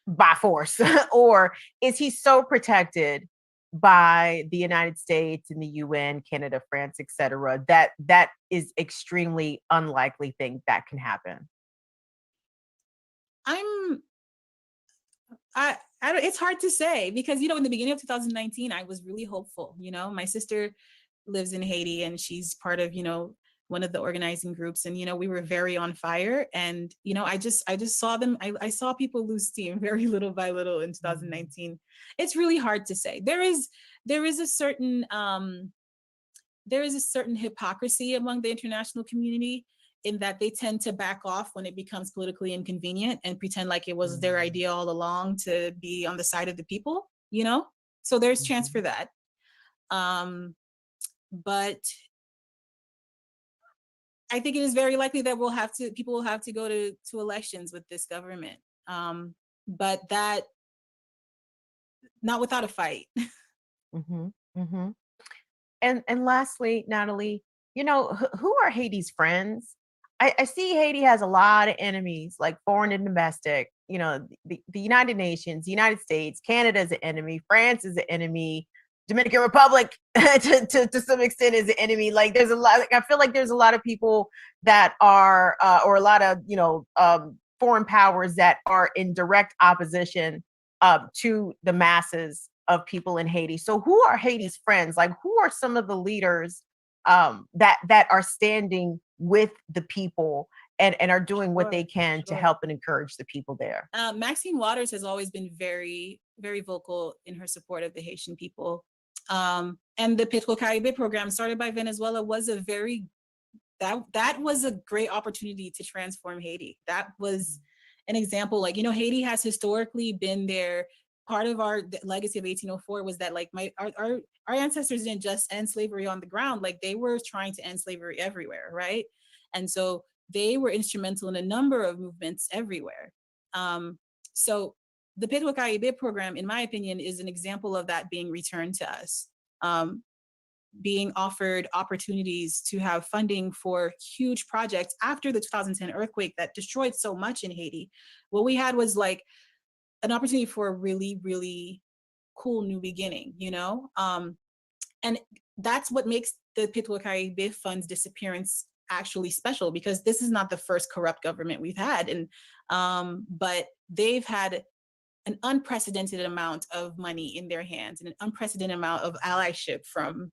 by force, or is he so protected by the United States and the UN, Canada, France, etc., that is extremely unlikely thing that can happen? It's hard to say because, in the beginning of 2019, I was really hopeful. My sister lives in Haiti and she's part of, one of the organizing groups, and, we were very on fire. And, I just saw them. I saw people lose steam very little by little in 2019. It's really hard to say. There is a certain hypocrisy among the international community, in that they tend to back off when it becomes politically inconvenient and pretend like it was their idea all along to be on the side of the people, So there's chance for that. But I think it is very likely that people will have to go to elections with this government. But that, not without a fight. Mm-hmm. Mm-hmm. And lastly, Natalie, who are Haiti's friends? I see Haiti has a lot of enemies, like foreign and domestic. The United Nations, the United States, Canada is an enemy, France is an enemy, Dominican Republic to some extent is an enemy. Like there's a lot. Like, I feel like there's a lot of people that are, or a lot of foreign powers that are in direct opposition to the masses of people in Haiti. So who are Haiti's friends? Like who are some of the leaders that are standing with the people and are doing what they can to help and encourage the people there? Maxine Waters has always been very, very vocal in her support of the Haitian people. And the Petro-Caribe program started by Venezuela was that was a great opportunity to transform Haiti. That was an example. Like, Haiti has historically been there. Part of our legacy of 1804 was that like our ancestors didn't just end slavery on the ground, like they were trying to end slavery everywhere, right? And so they were instrumental in a number of movements everywhere. So the Petro-Caribe program, in my opinion, is an example of that being returned to us, being offered opportunities to have funding for huge projects after the 2010 earthquake that destroyed so much in Haiti. What we had was like an opportunity for a really, really cool new beginning, and that's what makes the Petro-Caribe Fund's disappearance actually special, because this is not the first corrupt government we've had, and but they've had an unprecedented amount of money in their hands and an unprecedented amount of allyship from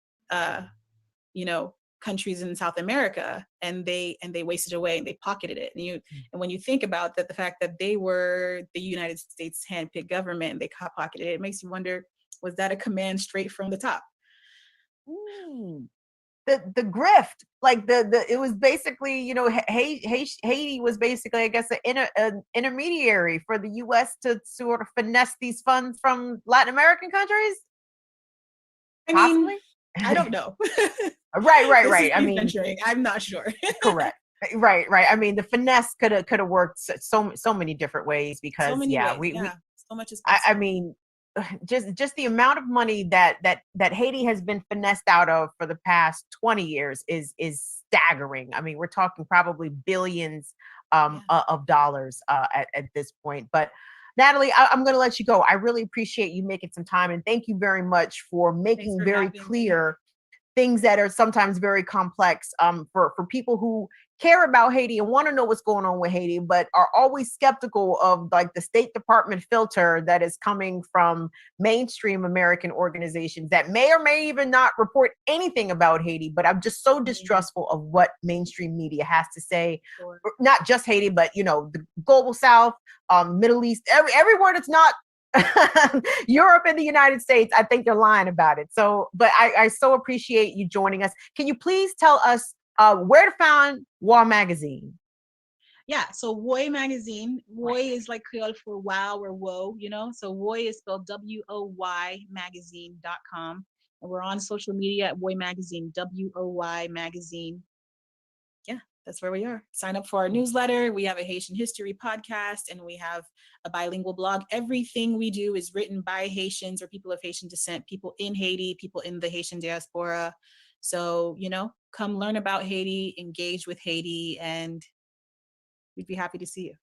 countries in South America, and they wasted away and they pocketed it. And when you think about that, the fact that they were the United States handpicked government and they pocketed it, it makes you wonder, was that a command straight from the top? The grift, like it was basically, Haiti was basically, I guess, an intermediary for the U.S. to sort of finesse these funds from Latin American countries. Possibly? I don't know. Right. I mean, I'm not sure. Correct. Right. I mean, the finesse could have worked so many different ways, because so much is possible. I mean, just the amount of money that Haiti has been finessed out of for the past 20 years is staggering. I mean, we're talking probably billions of dollars at this point. But Natalie, I'm going to let you go. I really appreciate you making some time, and thank you very much for making very clear things that are sometimes very complex for people who care about Haiti and want to know what's going on with Haiti, but are always skeptical of like the State Department filter that is coming from mainstream American organizations that may or may even not report anything about Haiti. But I'm just so distrustful of what mainstream media has to say, not just Haiti, but the global South, Middle East, everywhere that's not Europe and the United States. I think they're lying about it. So, but I so appreciate you joining us. Can you please tell us where to find WOI Magazine? Yeah, so WOI Magazine. WOI is like Creole for wow or whoa, So WOI is spelled WOY magazine.com. And we're on social media at WOI Magazine, WOY Magazine. Yeah, that's where we are. Sign up for our newsletter. We have a Haitian history podcast, and we have a bilingual blog. Everything we do is written by Haitians or people of Haitian descent, people in Haiti, people in the Haitian diaspora. So, come learn about Haiti, engage with Haiti, and we'd be happy to see you.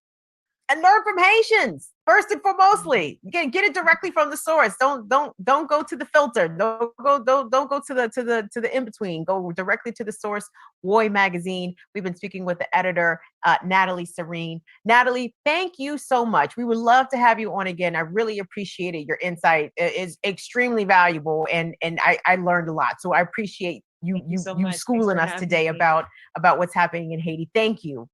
And learn from Haitians first and foremostly. Get it directly from the source. Don't go to the filter. Don't go to the in between. Go directly to the source. WOI Magazine. We've been speaking with the editor, Natalie Serene. Natalie, thank you so much. We would love to have you on again. I really appreciate it. Your insight is extremely valuable, and I learned a lot. So I appreciate you schooling us today about what's happening in Haiti. Thank you.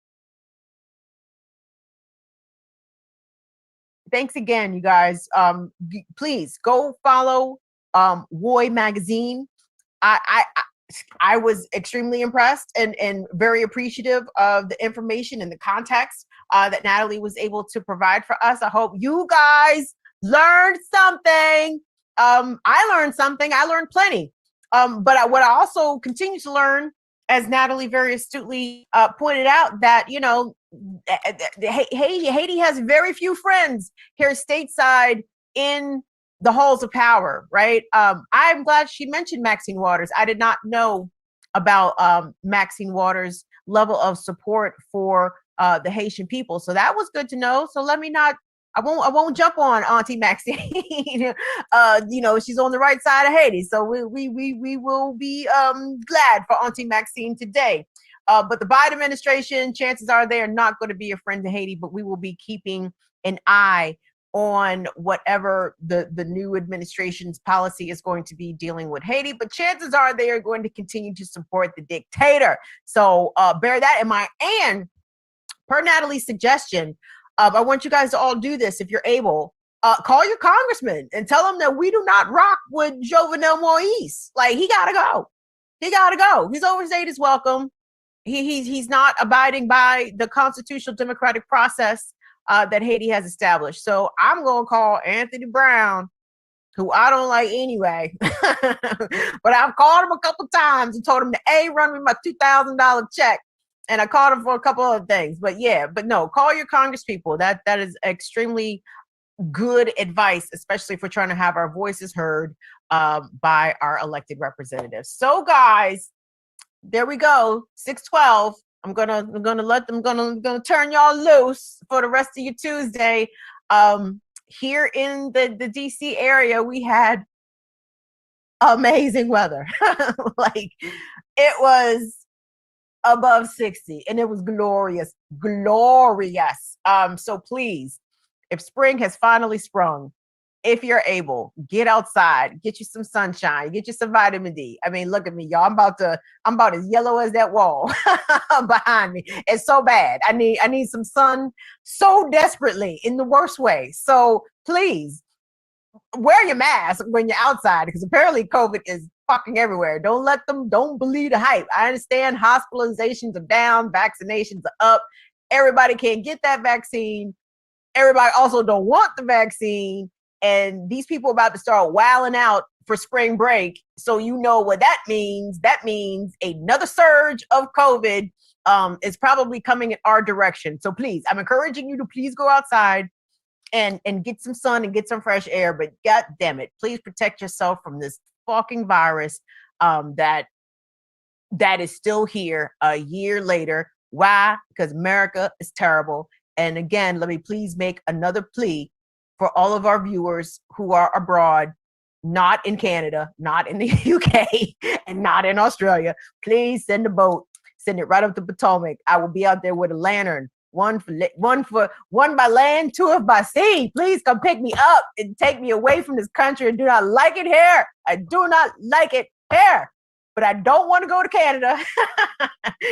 Thanks again, you guys. Please go follow WOI Magazine. I was extremely impressed and very appreciative of the information and the context that Natalie was able to provide for us. I hope you guys learned something. I learned something. I learned plenty. What I also continue to learn, as Natalie very astutely pointed out, that, you know, Haiti has very few friends here stateside in the halls of power, right? I'm glad she mentioned Maxine Waters. I did not know about Maxine Waters' level of support for the Haitian people, so that was good to know. So let me not. I won't jump on Auntie Maxine. You know, she's on the right side of Haiti, so we will be glad for Auntie Maxine today. But the Biden administration, chances are they are not going to be a friend to Haiti, but we will be keeping an eye on whatever the new administration's policy is going to be dealing with Haiti. But chances are they are going to continue to support the dictator. So bear that in mind. And per Natalie's suggestion, I want you guys to all do this if you're able. Call your congressman and tell him that we do not rock with Jovenel Moïse. Like, he gotta go. He gotta go. His overstayed his welcome. He's not abiding by the constitutional democratic process that Haiti has established. So I'm gonna call Anthony Brown, who I don't like anyway, but I've called him a couple times and told him to run me my $2,000 check. And I called him for a couple other things, but no, call your Congress people. That is extremely good advice, especially if we're trying to have our voices heard by our elected representatives. So guys, there we go. 6:12. I'm gonna turn y'all loose for the rest of your Tuesday. Here in the DC area, we had amazing weather. Like, it was above 60 and it was glorious. So please, if spring has finally sprung, if you're able, get outside, get you some sunshine, get you some vitamin D. I mean, look at me, y'all. I'm about as yellow as that wall behind me. It's so bad. I need some sun so desperately, in the worst way. So please wear your mask when you're outside, because apparently COVID is fucking everywhere. Don't believe the hype. I understand hospitalizations are down, vaccinations are up. Everybody can't get that vaccine. Everybody also don't want the vaccine. And these people are about to start wilding out for spring break. So you know what that means. That means another surge of COVID is probably coming in our direction. So please, I'm encouraging you to please go outside and get some sun and get some fresh air. But God damn it, please protect yourself from this fucking virus that is still here a year later. Why? Because America is terrible. And again, let me please make another plea for all of our viewers who are abroad, not in Canada, not in the UK, and not in Australia. Please send a boat. Send it right up the Potomac. I will be out there with a lantern. One by land, two by sea. Please come pick me up and take me away from this country. I do not like it here. I do not like it here. But I don't want to go to Canada,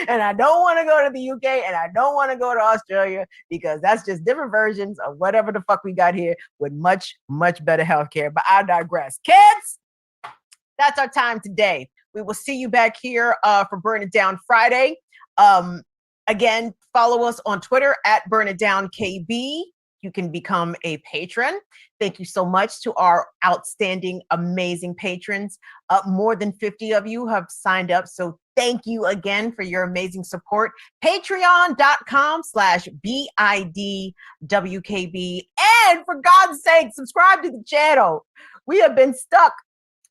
and I don't want to go to the UK, and I don't want to go to Australia, because that's just different versions of whatever the fuck we got here with much, much better healthcare. But I digress. Kids, that's our time today. We will see you back here for Burn It Down Friday. Again, follow us on Twitter at Burn It Down KB. You can become a patron. Thank you so much to our outstanding, amazing patrons. More than 50 of you have signed up. So thank you again for your amazing support. Patreon.com/BIDWKB. And for God's sake, subscribe to the channel. We have been stuck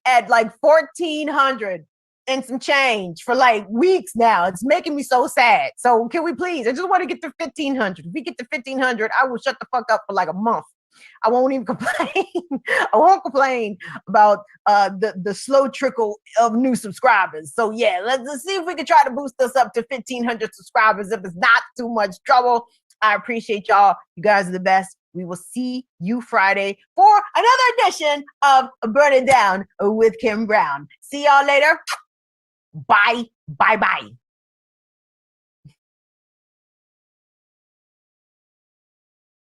at like 1,400 and some change for like weeks now. It's making me so sad. So can we please, I just want to get to 1,500. If we get to 1,500, I will shut the fuck up for like a month. I won't even complain. I won't complain about the slow trickle of new subscribers. So yeah, let's see if we can try to boost us up to 1,500 subscribers if it's not too much trouble. I appreciate y'all. You guys are the best. We will see you Friday for another edition of Burn It Down with Kim Brown. See y'all later. Bye. Bye.